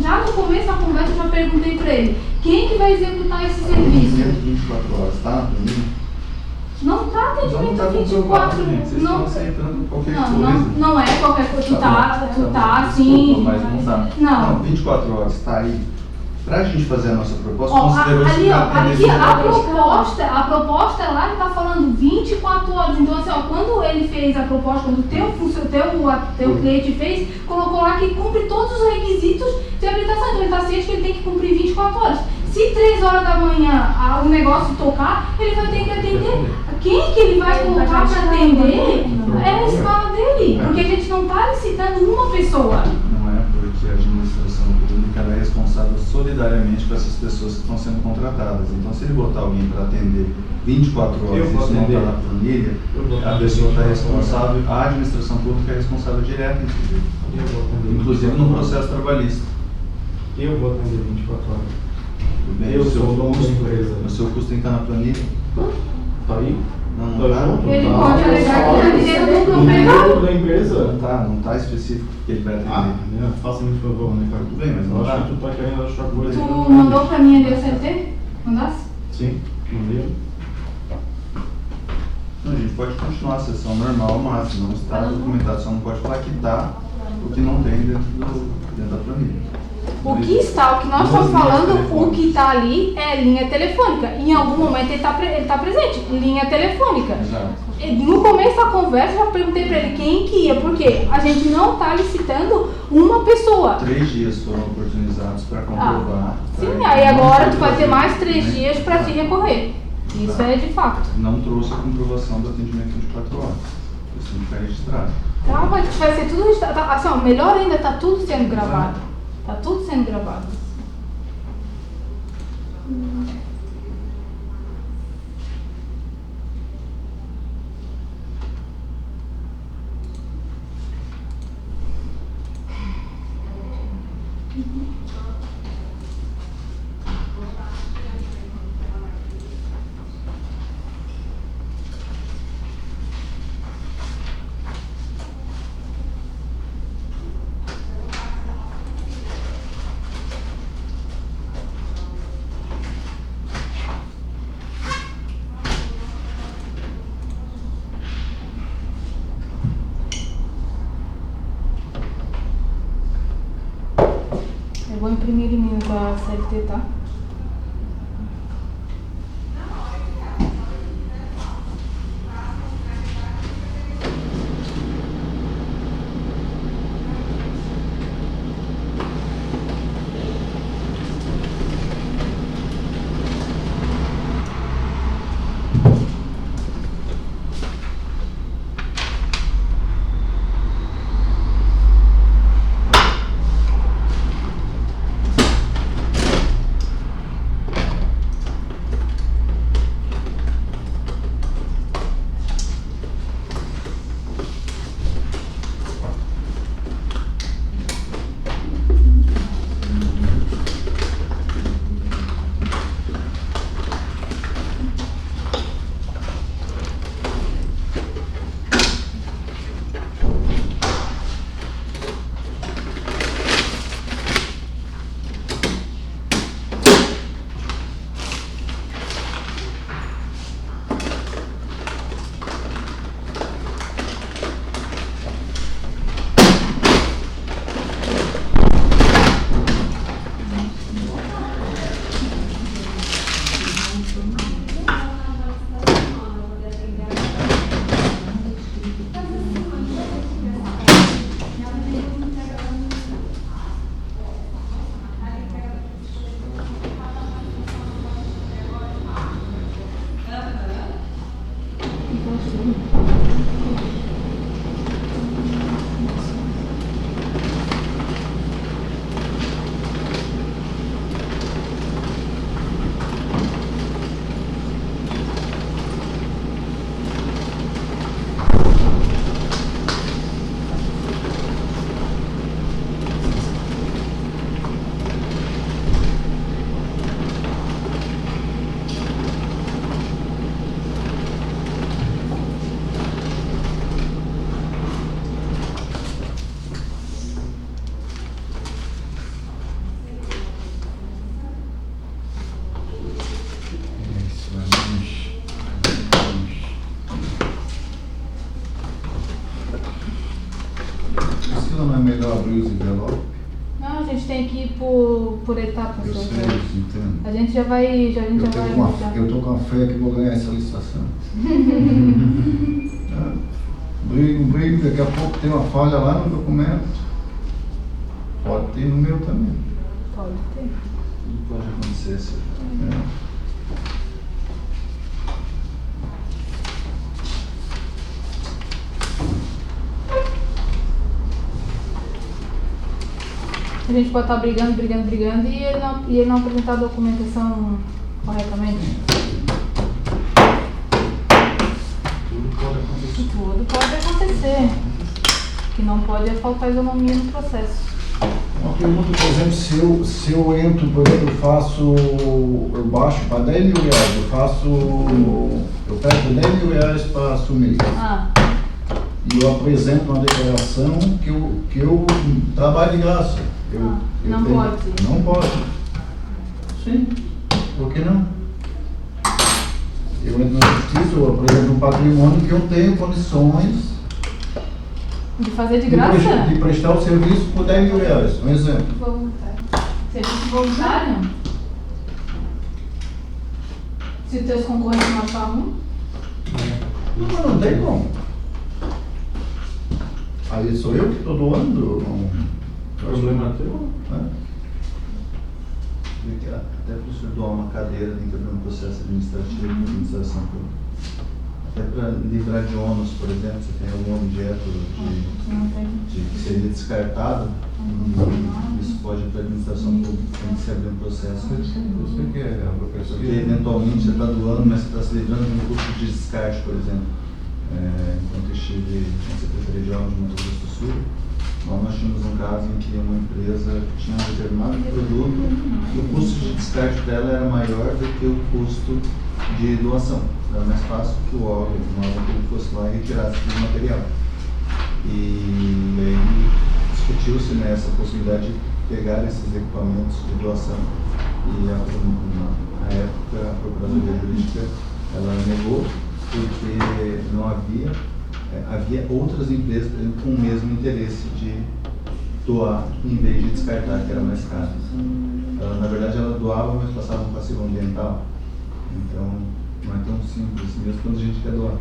Já no começo da conversa eu já perguntei para ele, quem que vai executar esse serviço? 24 horas, tá? Não está atendimento 24. Vocês estão aceitando qualquer coisa. Não é qualquer coisa, tu tá Desculpa, assim. mas não dá. Não, 24 horas, está aí. Para a gente fazer a nossa proposta, considerou-se ali, aqui a proposta lá está falando 24 horas. Então, assim, quando ele fez a proposta, quando o teu cliente fez, colocou lá que cumpre todos os requisitos de habilitação. Então, ele está ciente que ele tem que cumprir 24 horas. Se 3 horas da manhã o negócio tocar, ele vai ter que atender. Quem que ele vai colocar para atender é a escala dele. Porque a gente não está licitando uma pessoa. Não é porque a administração pública é responsável solidariamente por essas pessoas que estão sendo contratadas. Então, se ele botar alguém para atender 24 horas e isso não está na planilha, a pessoa está responsável, a administração pública é responsável direta, inclusive no processo trabalhista. Eu vou atender 24 horas. Tudo bem, Eu sou o dono da empresa. O seu custo tem que estar na planilha? Tá aí? Não está. Ele pode alegar que ele é do dono da empresa. Não está específico que ele vai atender. Faça-me por favor, né, cara? Tudo bem, mas não acho dá. que tu tá querendo achar coisa. Tu mandou pra mim ali o CLT? Mandasse? Sim, mandei. Não, a gente pode continuar a sessão normal, mas não está documentado. Só não pode falar que está o que não tem dentro da planilha. O que nós estamos falando, o que está ali é linha telefônica. Em algum momento ele tá presente, linha telefônica. Exato. No começo da conversa eu já perguntei para ele quem que ia, porque a gente não está licitando uma pessoa. 3 dias foram oportunizados para comprovar. Sim, aí agora tu vai ter mais 3 dias para te recorrer. Isso é de fato. Não trouxe a comprovação do atendimento 24 horas. Isso tem que ficar registrado. Tá, vai ser tudo registrado. Tá, assim, ó, melhor ainda, tá tudo sendo gravado. Tá tudo sendo gravado. Eu vou imprimir em mim da CLT, tá? Não é melhor abrir os envelopes? Não, a gente tem que ir por etapas. Eu sei, entendo. A gente já vai. Eu tô com a fé que vou ganhar essa licitação. Brigo, daqui a pouco tem uma falha lá no documento. Pode ter no meu também. Pode ter. Tudo pode acontecer, senhor. A gente pode estar brigando e ele não apresentar a documentação corretamente. Tudo pode acontecer. O que não pode é faltar isonomia no processo. Uma pergunta, por exemplo, se eu entro, por exemplo, eu baixo para 10 mil reais, eu pego 10 mil reais para assumir. E eu apresento uma declaração que eu trabalho de graça. Não pode. Não pode. Sim. Por que não? Eu entro na justiça, eu apresento um patrimônio que eu tenho condições de fazer de graça? De prestar o serviço por 10 mil reais. Um exemplo. Voluntário. Serviço voluntário? Se os teus concorrentes não acham Mas não tem como. Aí sou eu que estou doando. Problema teu? até para o senhor doar uma cadeira dentro de um processo administrativo de administração pública. Até para livrar de ônus, por exemplo, se tem algum objeto que seria descartado, isso pode ir para a administração pública, tem que se abrir um processo. Porque eventualmente você está doando, mas você está se livrando de um custo de descarte, por exemplo. Enquanto eu estive na Secretaria de Obras de Mato Grosso do Sul, nós tínhamos um caso em que uma empresa tinha um determinado produto e o custo de descarte dela era maior do que o custo de doação. Era mais fácil que o órgão público fosse lá e retirasse aquele material. E aí discutiu-se nessa possibilidade de pegar esses equipamentos de doação. E na época a Procuradoria Jurídica ela negou, porque não havia outras empresas com o mesmo interesse de doar em vez de descartar, que era mais caro. Na verdade ela doava, mas passava um passivo ambiental. Então não é tão simples mesmo quando a gente quer doar.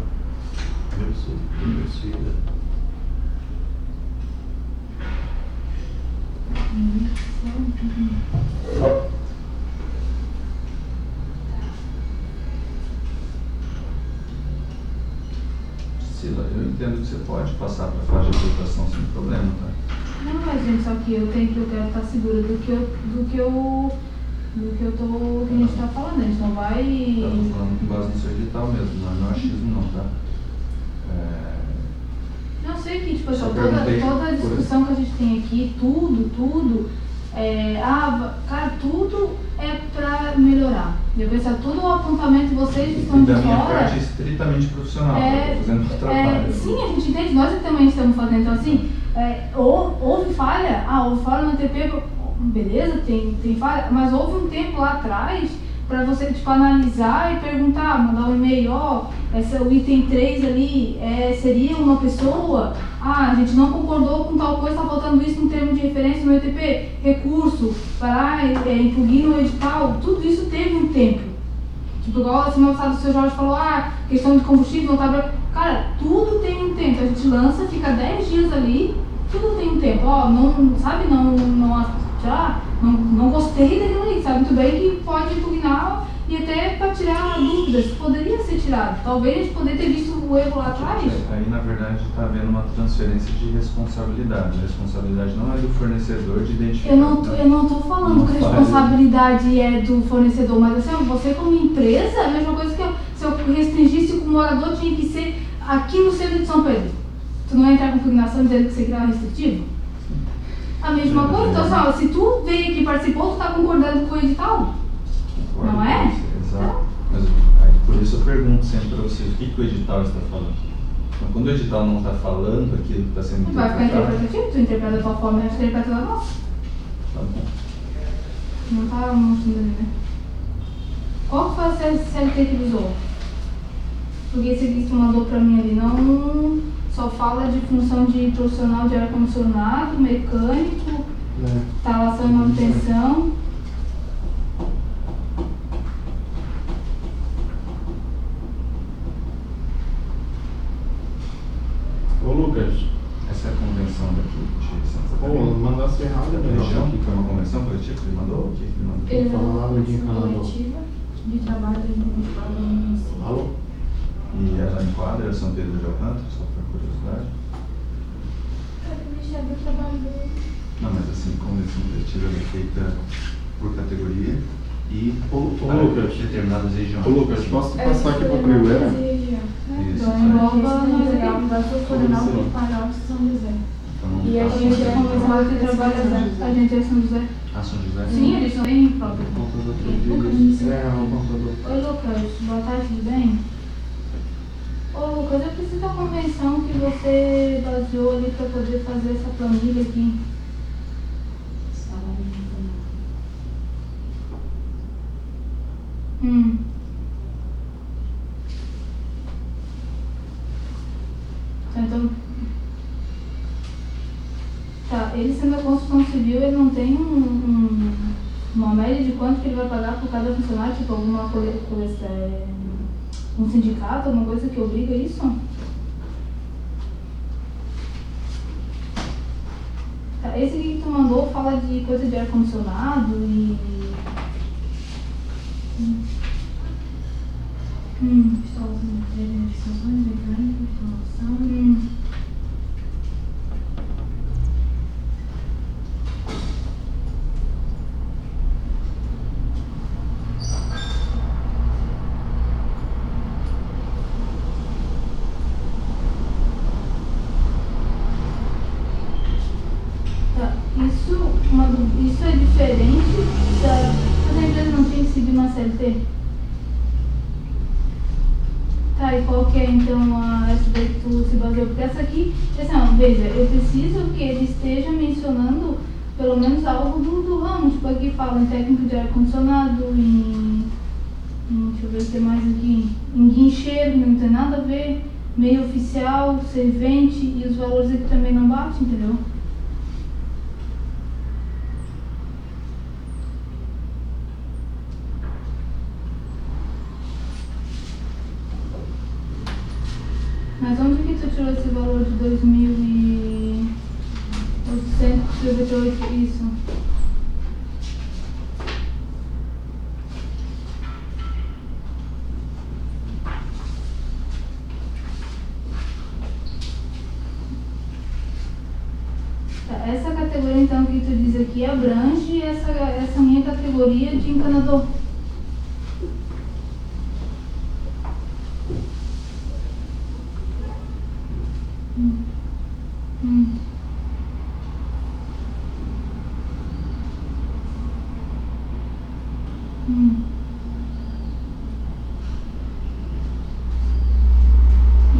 Sila, eu entendo que você pode passar para a faixa de votação sem problema, tá? Não, mas gente, só que eu quero estar segura do que a gente está falando, a gente não vai... Estamos falando com base no seu edital mesmo, não é achismo não, tá? Eu sei que, tipo, toda a discussão que a gente tem aqui, tudo, cara, tudo é pra melhorar. Eu penso, tudo o apontamento de vocês que estão de fora... Da minha parte é estritamente profissional, eu tô fazendo o trabalho. Sim, a gente entende, nós também estamos fazendo, então assim, houve falha, houve falha no TP, beleza, tem falha, mas houve um tempo lá atrás para você, tipo, analisar e perguntar, mandar um e-mail, o item 3 ali seria uma pessoa, a gente não concordou com tal coisa, está faltando isso no termo de referência no ETP, recurso, vai lá, impugna no edital, tudo isso teve um tempo. Tipo, igual a semana passada o seu Jorge falou, questão de combustível, não tá... Cara, tudo tem um tempo, a gente lança, fica 10 dias ali, tudo tem um tempo, não gostei daquilo ali, sabe muito bem que pode impugnar e até para tirar dúvidas, poderia ser tirado. Talvez a gente poderia ter visto o erro lá atrás. Aí na verdade está havendo uma transferência de responsabilidade. A responsabilidade não é do fornecedor de identificar. Eu não estou falando que a responsabilidade é do fornecedor, mas assim, você como empresa, a mesma coisa que se eu restringisse que o morador tinha que ser aqui no centro de São Pedro. Tu não vai entrar com impugnação dizendo que você criar restritivo? A mesma coisa, então se tu veio aqui e participou, tu está concordando com o edital? Concordo, não é? Exato. Mas por isso eu pergunto sempre para vocês, o que o edital está falando? Então, quando o edital não está falando aquilo que está sendo interpretado... Vai ficar interpretativo, tu interpreta da tua forma e a gente interpreta da nossa. Tá bom. Não está mostrando ali, né? Qual foi a CLT que ele usou? Porque esse aqui que tu mandou para mim ali não... Só fala de função de profissional de ar-condicionado, mecânico, instalação e manutenção. Ô Lucas, essa é a convenção daqui de Santa Catarina. Mandasse errado da região, que foi uma convenção coletiva que ele mandou? O que ele mandou? Ele falou nada de encanador. coletiva de trabalho de município. Alô? E ela enquadra São Pedro de Alcântara, só por curiosidade? Ele o trabalho dele. Não, mas assim, convenção coletiva é feita por categoria e para Lucas, determinadas regiões. Ô Lucas, posso passar aqui para a Primeira? Isso. Então engloba da Coronel Principal de São José. Então, E a gente é começado que trabalha a gente é São José. São José? Sim, eles são bem próprios. computador. Oi Lucas, boa tarde, tudo bem? Ô Lucas, eu preciso da convenção que você baseou ali para poder fazer essa planilha aqui. Salário de Então, tá, ele sendo a construção civil, ele não tem uma média de quanto que ele vai pagar por cada funcionário, tipo alguma coisa, um sindicato, alguma coisa que obriga isso? Tá, esse aqui que tu mandou fala de coisa de ar-condicionado e Tá, isso é diferente da... Mas a empresa não tinha que seguir uma CLT? Tá, e qual que é então essa daí que tu se baseou? Porque essa aqui, assim, ó, veja, eu preciso que ele esteja mencionando pelo menos algo do ramo, tipo aqui fala em técnico de ar-condicionado, deixa eu ver o que tem mais aqui, em guincheiro, não tem nada a ver, meio oficial, servente, e os valores aqui também não batem, entendeu? Mas onde que tu tirou esse valor de 2.898? Isso. Tá, essa categoria então que tu diz aqui abrange essa minha categoria de encanador.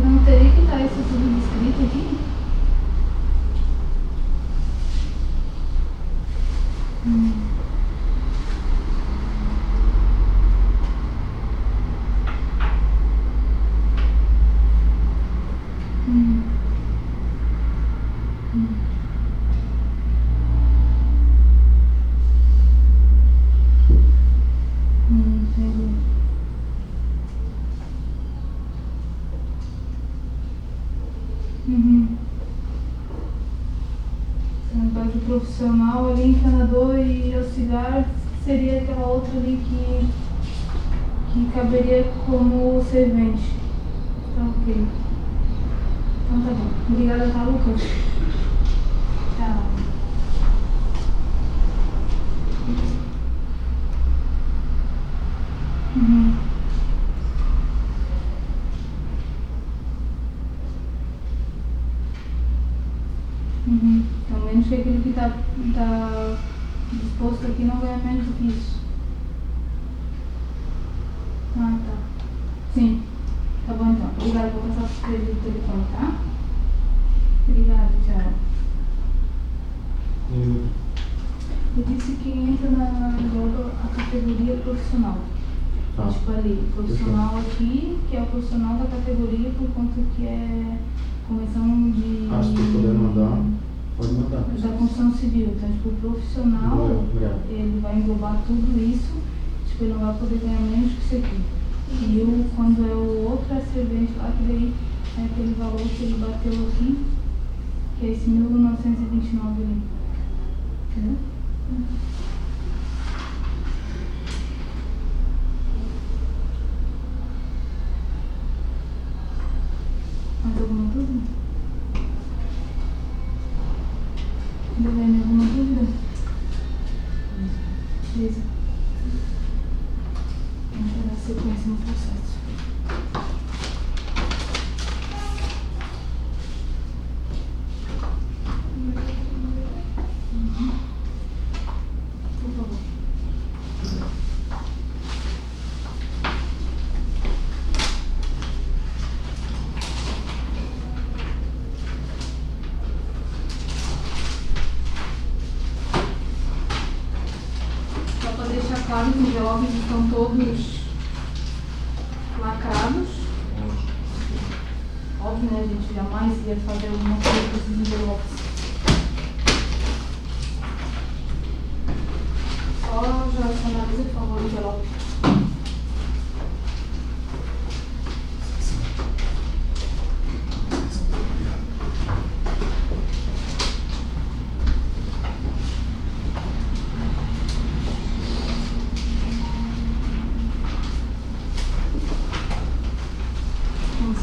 Não teria que estar isso tudo descrito aqui? Entendi. Esse negócio de profissional ali, encanador e auxiliar, seria aquela outra ali que caberia como servente. Tá ok. Então tá bom. Obrigada, tá, Lucas? Tchau. Então, menos que aquele que tá disposto aqui não ganha menos do que isso. Ah, tá. Sim. Tá bom então. Obrigada, vou passar para o telefone, tá? Obrigada, tchau. Eu disse que entra na a categoria profissional. Tá. Tipo ali, profissional aqui, que é o profissional da categoria por conta que é convenção de... Se tu puder mandar, pode mandar. Da construção civil. Então, tipo, o profissional, Obrigado. ele vai englobar tudo isso, tipo, ele não vai poder ganhar menos que isso aqui. E quando é o outro servente lá, que daí é aquele valor que ele bateu aqui, que é esse 1929 ali. Entendeu? Mais alguma dúvida? Helene, alguma dúvida? Beleza. Vamos dar sequência no processo. Por favor. Só para deixar claro, os envelopes estão todos lacrados. Óbvio, né? A gente jamais ia fazer alguma coisa com esses envelopes. Só já analisa, por favor, o envelope. Com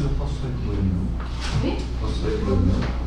eu posso incluir, não? Oi? Posso incluir, não?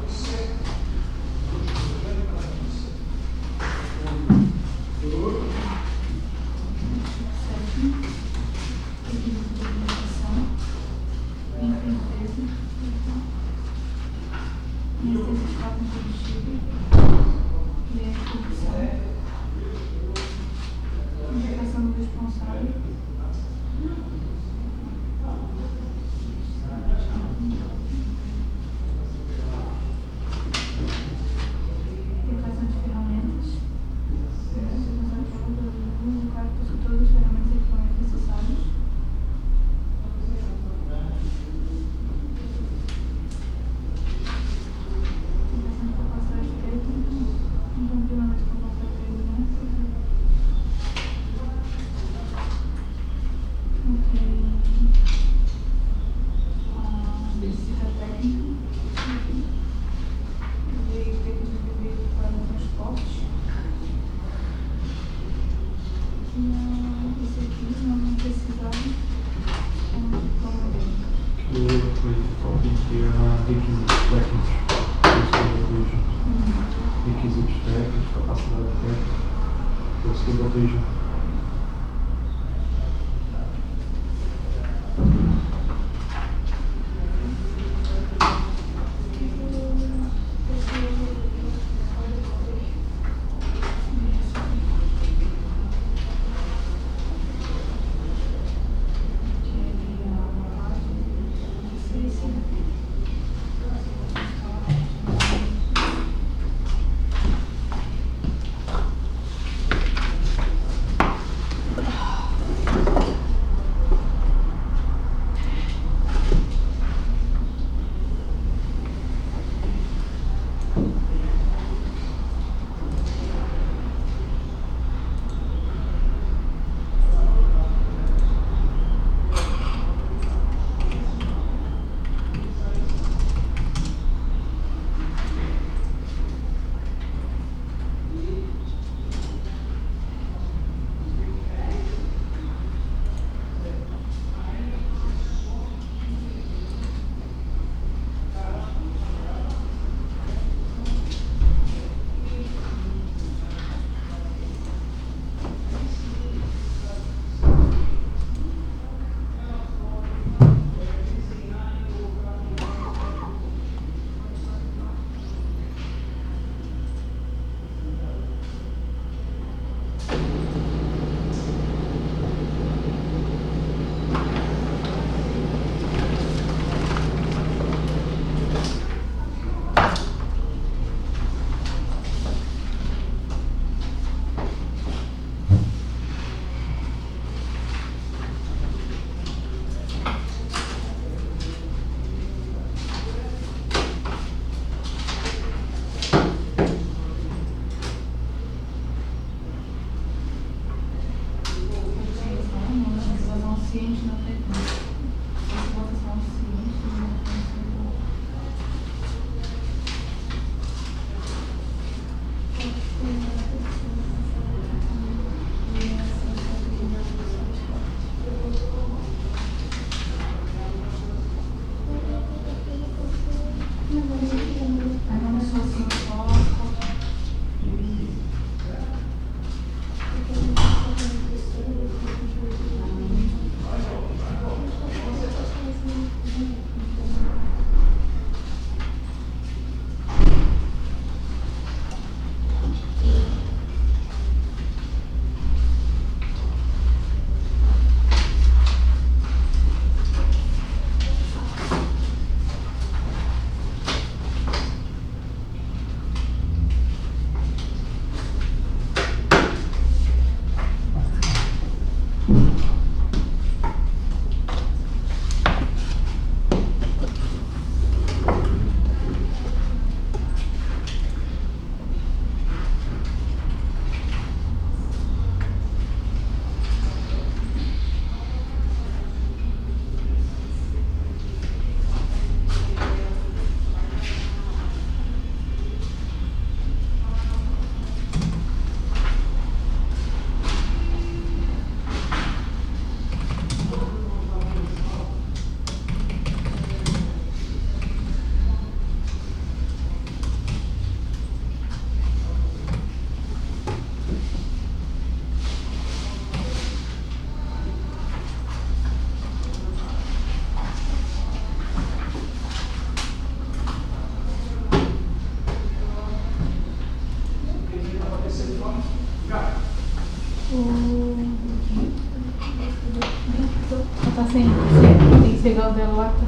Requisitos técnicos, capacidade técnica, todos que botei junto.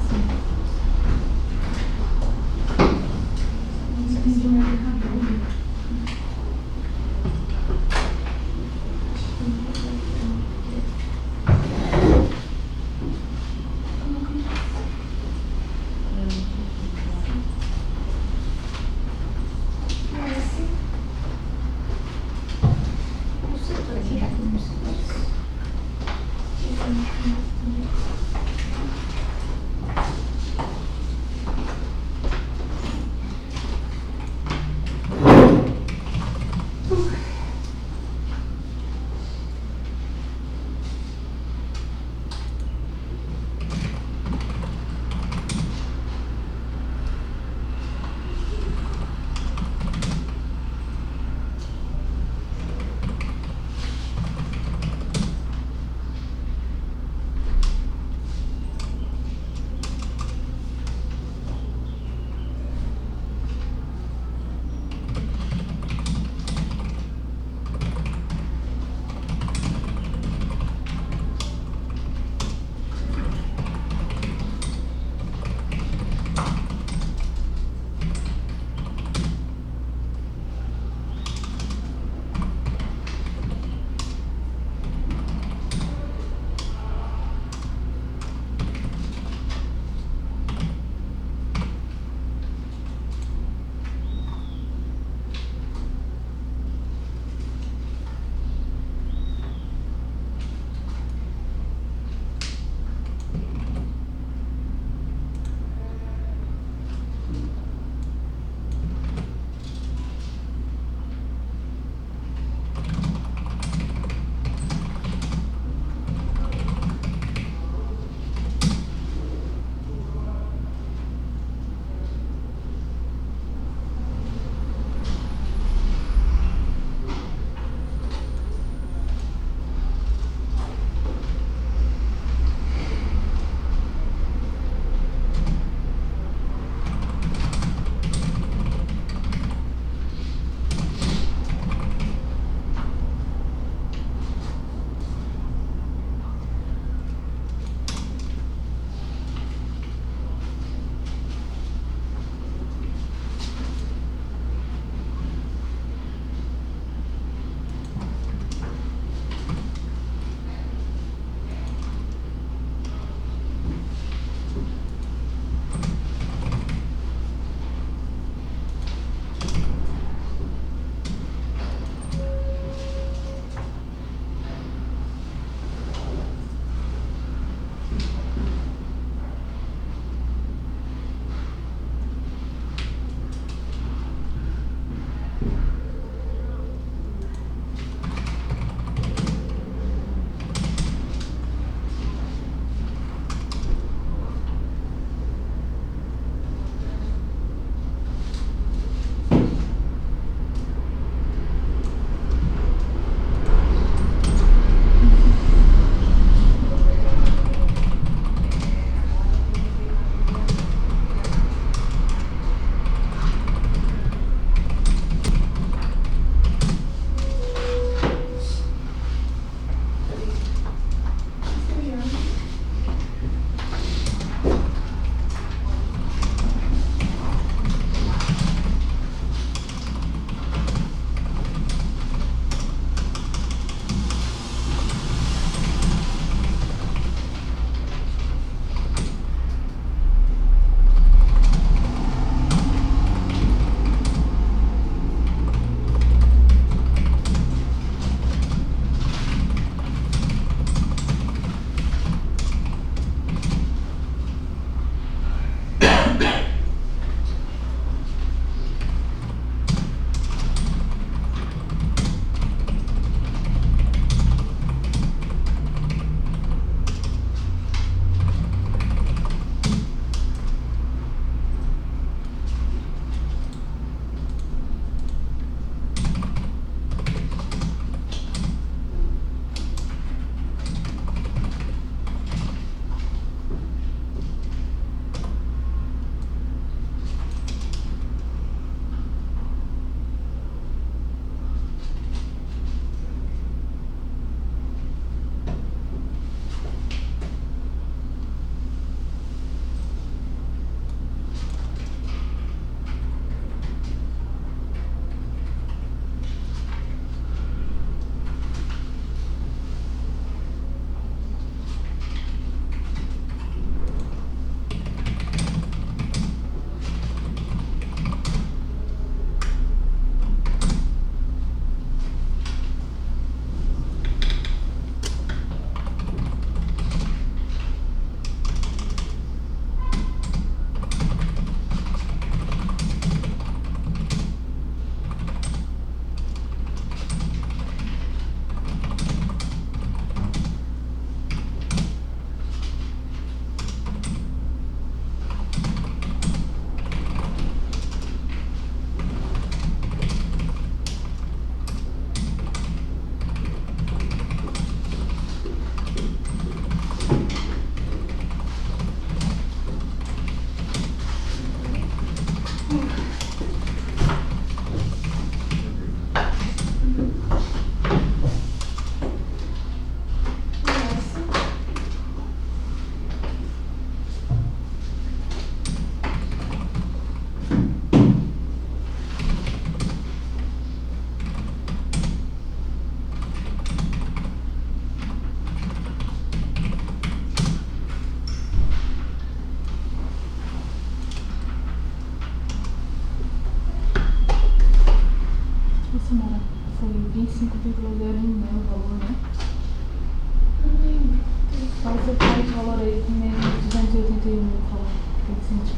assim. Entendi mais errado.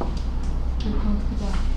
Ver quanto que dá.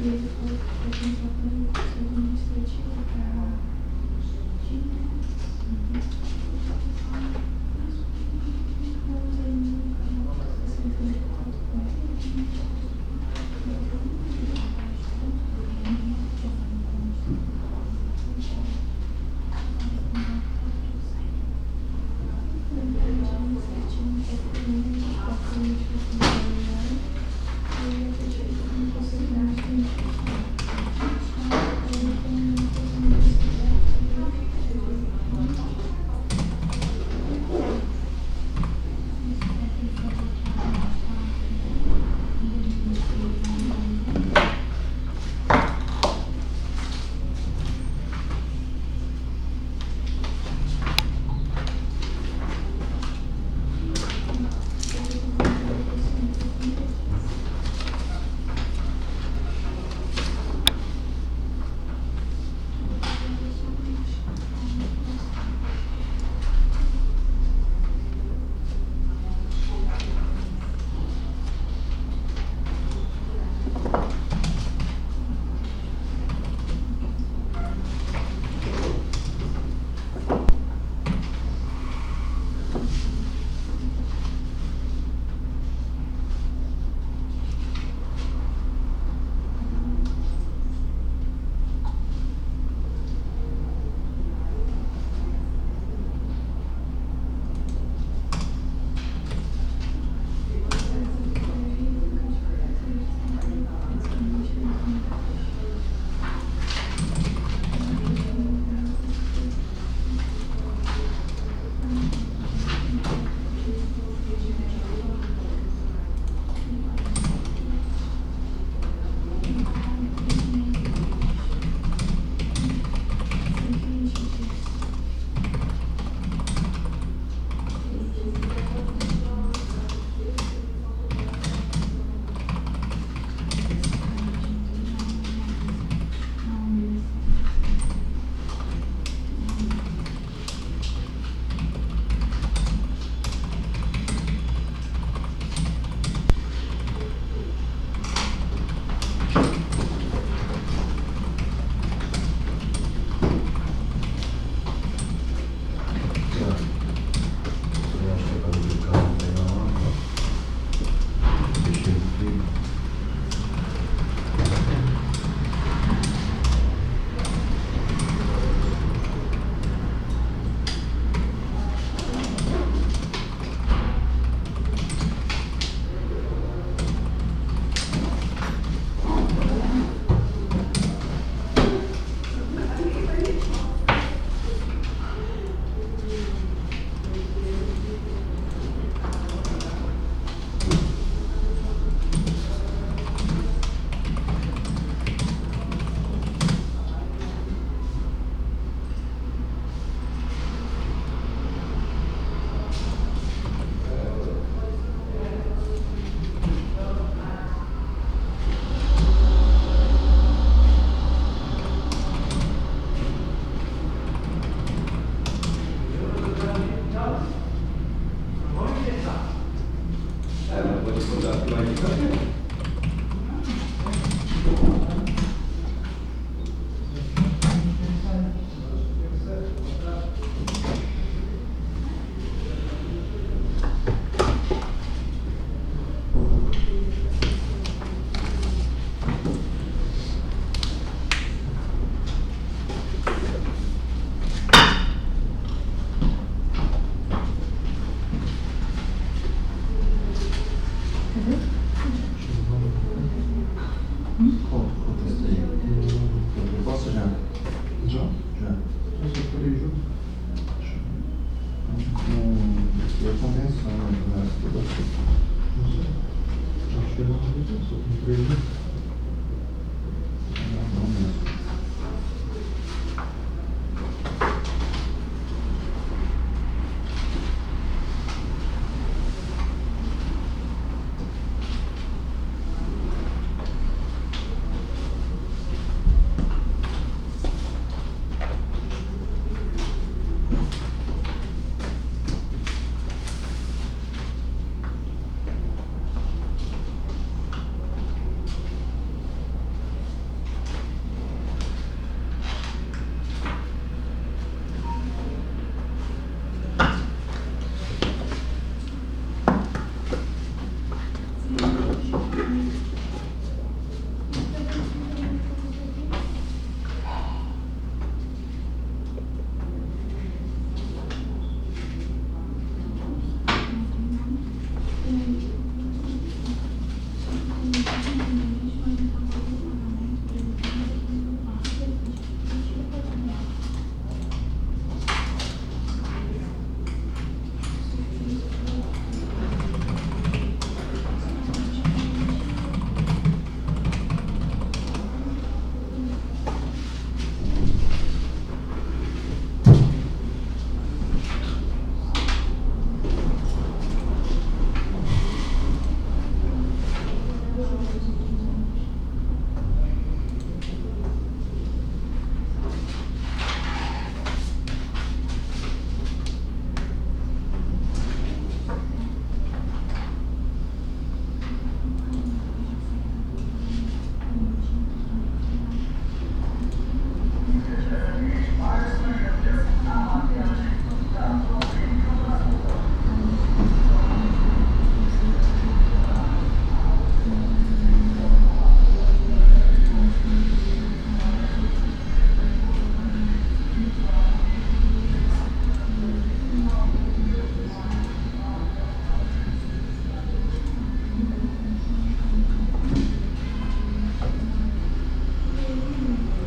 E ele falou que foi pensar para o curso administrativo para...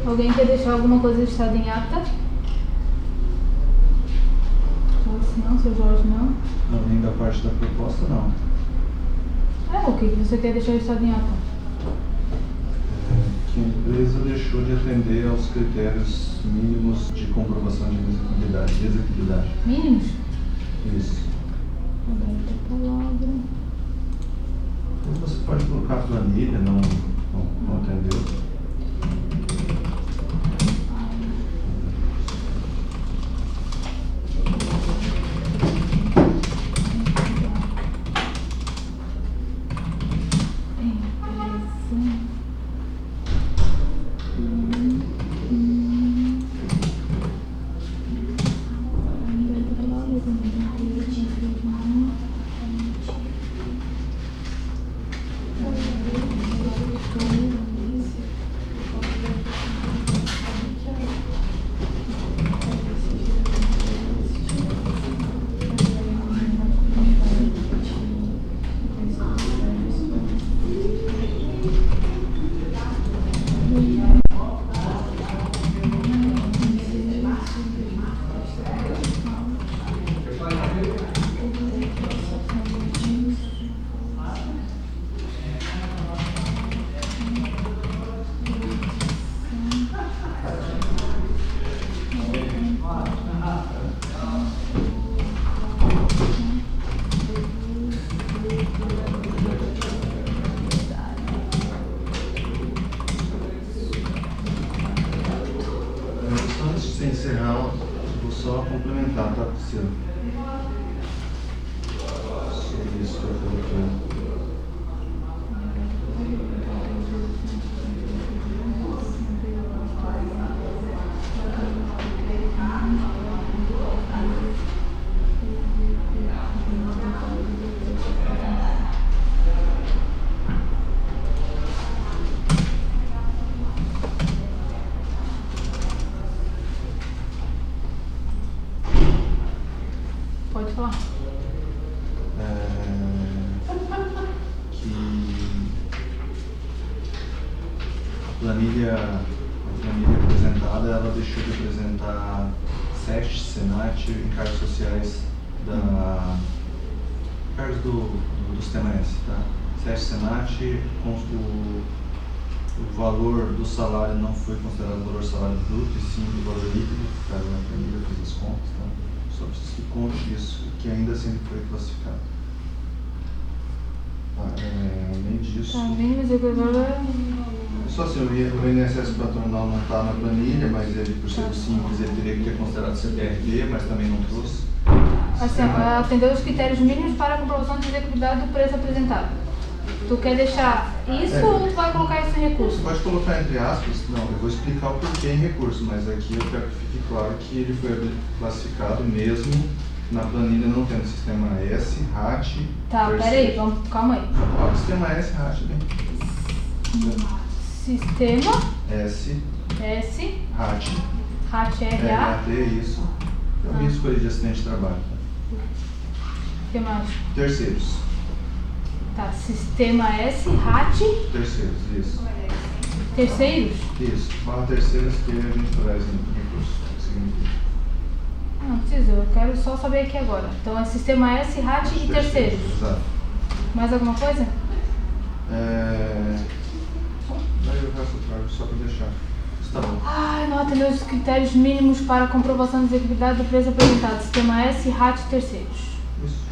Alguém quer deixar alguma coisa listada em ata? Não, seu Jorge, não? Não, nem da parte da proposta, não. O que você quer deixar listado em ata? Que a empresa deixou de atender aos critérios mínimos de comprovação de execuibilidade. Mínimos? Isso. Aberta a palavra. Ou você pode colocar a planilha, não atendeu. Antes de encerrar, vou só complementar, tá, Priscila? Sobre isso que eu coloquei. Pode falar. Que a planilha apresentada, ela deixou de apresentar SESC, SENAT e encargos sociais encargos do sistema S, tá? SESC, SENAT, o valor do salário não foi considerado o valor salário bruto, e sim o valor líquido, que estava na planilha, eu fiz as contas, tá? Só preciso que conte isso, que ainda assim foi classificado. Além disso... Tá bem, mas agora... Só assim, o INSS patronal não está na planilha, mas ele, por ser simples, ele teria que ter considerado CPRD, mas também não trouxe. Assim, atender os critérios mínimos para a comprovação de execuibilidade do preço apresentado. Tu quer deixar isso ou tu vai colocar isso em recurso? Pode colocar entre aspas, não, eu vou explicar o porquê em recurso, mas aqui eu quero que fique claro que ele foi classificado mesmo na planilha não tendo sistema S, RAT... Tá, peraí, calma aí. Sistema S, RAT, bem. Sistema S, RAT, RAT, isso. Eu me escolhi de acidente de trabalho. O que mais? Terceiros. Tá, sistema S, RAT. Terceiros, isso. Terceiros? Isso, fala terceiros que a gente traz em recurso. Não precisa, eu quero só saber aqui agora. Então é sistema S, RAT e terceiros. Exato. Mais alguma coisa? Daí o resto eu trago só para deixar. Está bom. Ai, não atendeu os critérios mínimos para a comprovação de execuibilidade do preço apresentado. Sistema S, RAT e terceiros. Isso.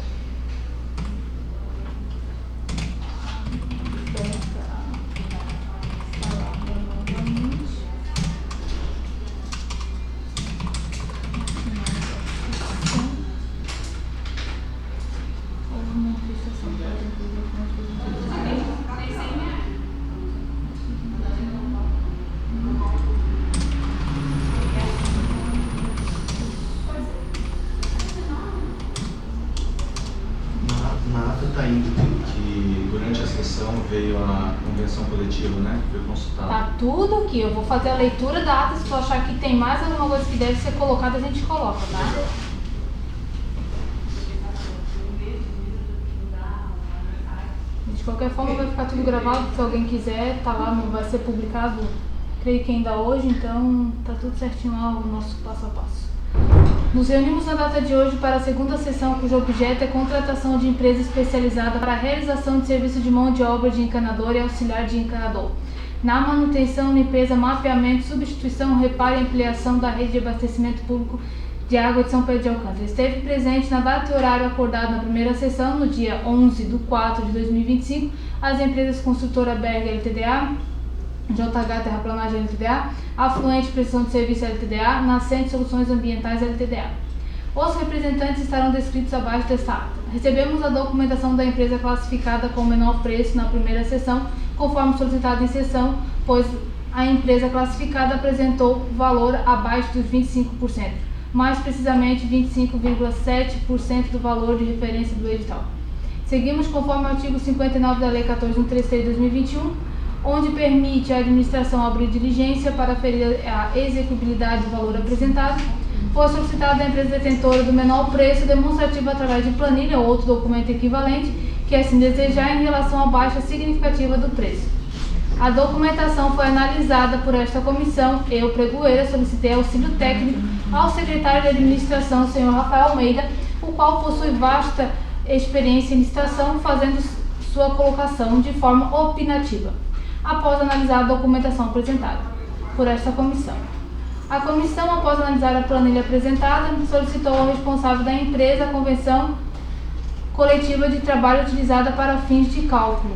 Está indo que durante a sessão veio a convenção coletiva, né? Foi consultada. Tá tudo aqui. Eu vou fazer a leitura da ata. Se tu achar que tem mais alguma coisa que deve ser colocada, a gente coloca, tá? Legal. De qualquer forma vai ficar tudo gravado. Se alguém quiser, tá lá, vai ser publicado creio que ainda hoje, então tá tudo certinho lá o nosso passo a passo. Nos reunimos na data de hoje para a segunda sessão, cujo objeto é contratação de empresa especializada para a realização de serviço de mão de obra de encanador e auxiliar de encanador, na manutenção, limpeza, mapeamento, substituição, reparo e ampliação da rede de abastecimento público de água de São Pedro de Alcântara. Esteve presente na data e horário acordado na primeira sessão, no dia 11/4/2025, as empresas Construtora Berg LTDA, JH Terraplanagem LTDA, Afluente Prestação de Serviço LTDA, Nascente Soluções Ambientais LTDA. Os representantes estarão descritos abaixo desta ata. Recebemos a documentação da empresa classificada com menor preço na primeira sessão, conforme solicitado em sessão, pois a empresa classificada apresentou valor abaixo dos 25%, mais precisamente 25,7% do valor de referência do edital. Seguimos conforme o artigo 59 da Lei 14.133 de 2021, onde permite à administração abrir diligência para aferir a execuibilidade do valor apresentado. Foi solicitada à empresa detentora do menor preço demonstrativo através de planilha ou outro documento equivalente, que assim desejar, em relação à baixa significativa do preço. A documentação foi analisada por esta comissão. Eu, pregoeira, solicitei auxílio técnico ao secretário de administração, senhor Rafael Almeida, o qual possui vasta experiência em licitação, fazendo sua colocação de forma opinativa, após analisar a documentação apresentada por esta comissão. A comissão, após analisar a planilha apresentada, solicitou ao responsável da empresa a convenção coletiva de trabalho utilizada para fins de cálculo.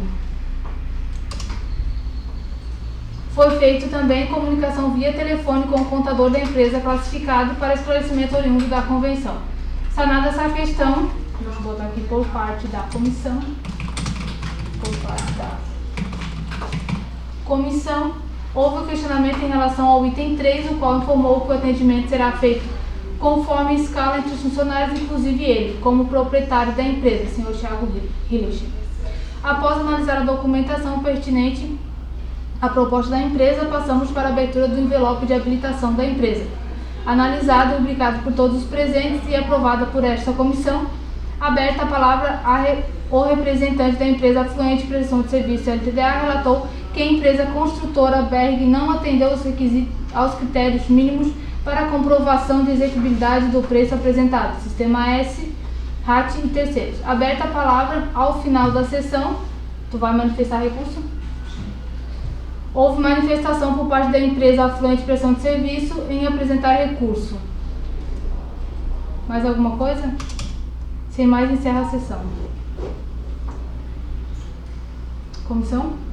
Foi feita também comunicação via telefone com o contador da empresa classificado para esclarecimento oriundo da convenção. Sanada essa questão, vou botar aqui por parte da comissão, houve um questionamento em relação ao item 3, o qual informou que o atendimento será feito conforme a escala entre os funcionários, inclusive ele, como proprietário da empresa, senhor Thiago Hillich. Após analisar a documentação pertinente à proposta da empresa, passamos para a abertura do envelope de habilitação da empresa. Analisado e publicado por todos os presentes e aprovada por esta comissão, aberta a palavra o representante da empresa Afluente Prestação de Serviço LTDA relatou que a empresa construtora Berg não atendeu aos critérios mínimos para a comprovação de execuibilidade do preço apresentado, Sistema S, RAT e terceiros. Aberta a palavra ao final da sessão, tu vai manifestar recurso? Houve manifestação por parte da empresa Afluente Prestação de Serviço em apresentar recurso. Mais alguma coisa? Sem mais, encerra a sessão. Comissão?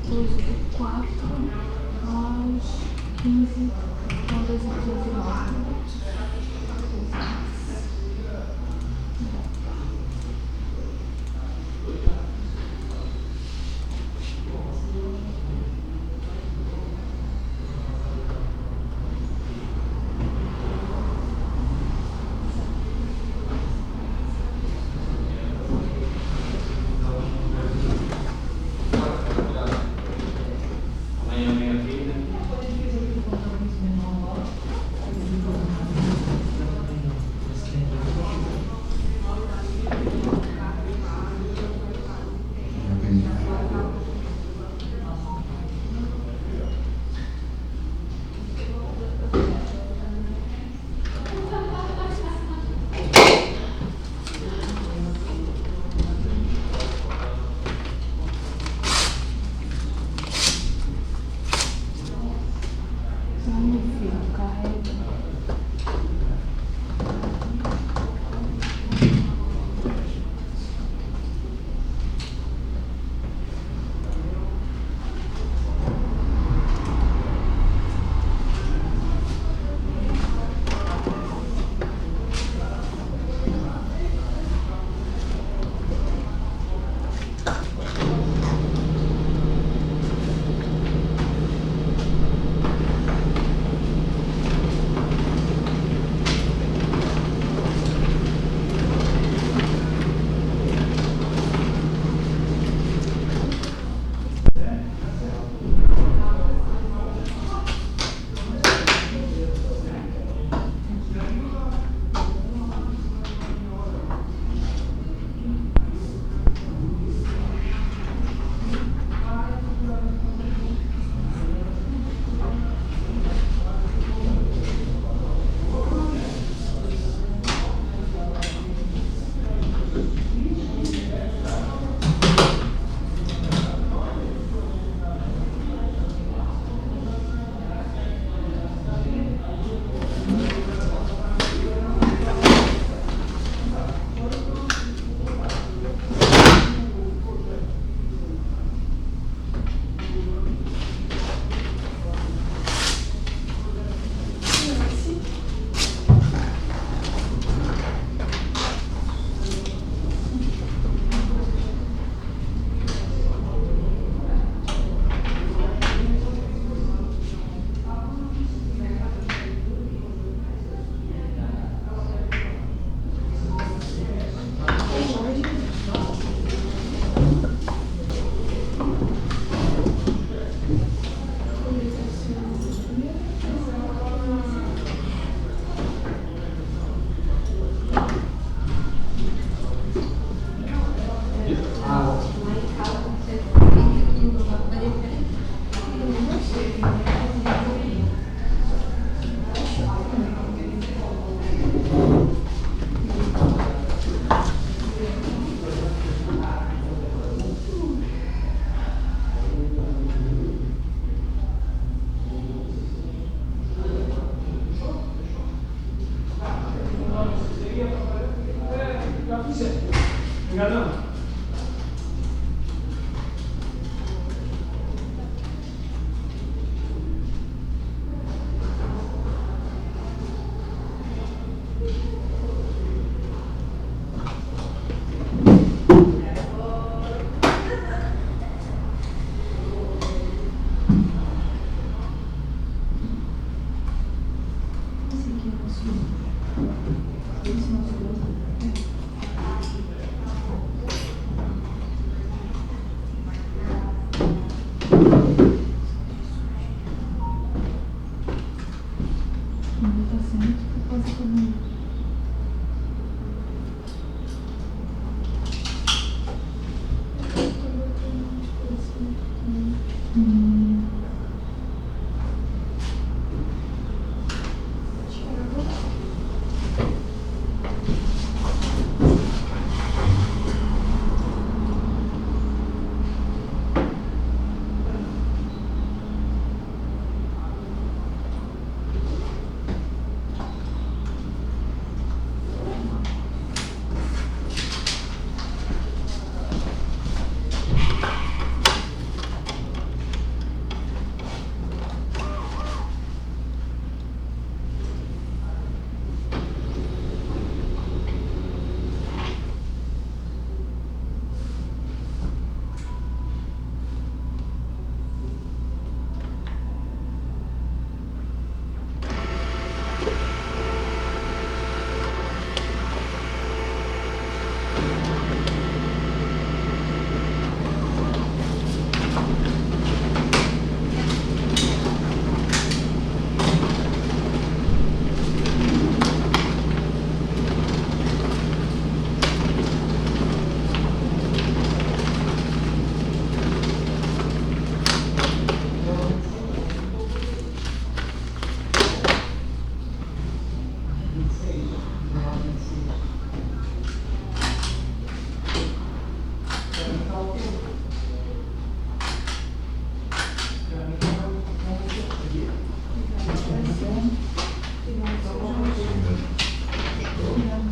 Os 4, 9, 15, 12, 19.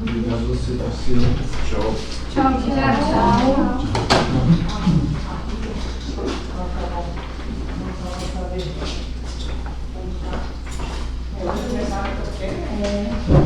Obrigado a você, Tarsila. Tchau. Tchau, tchau.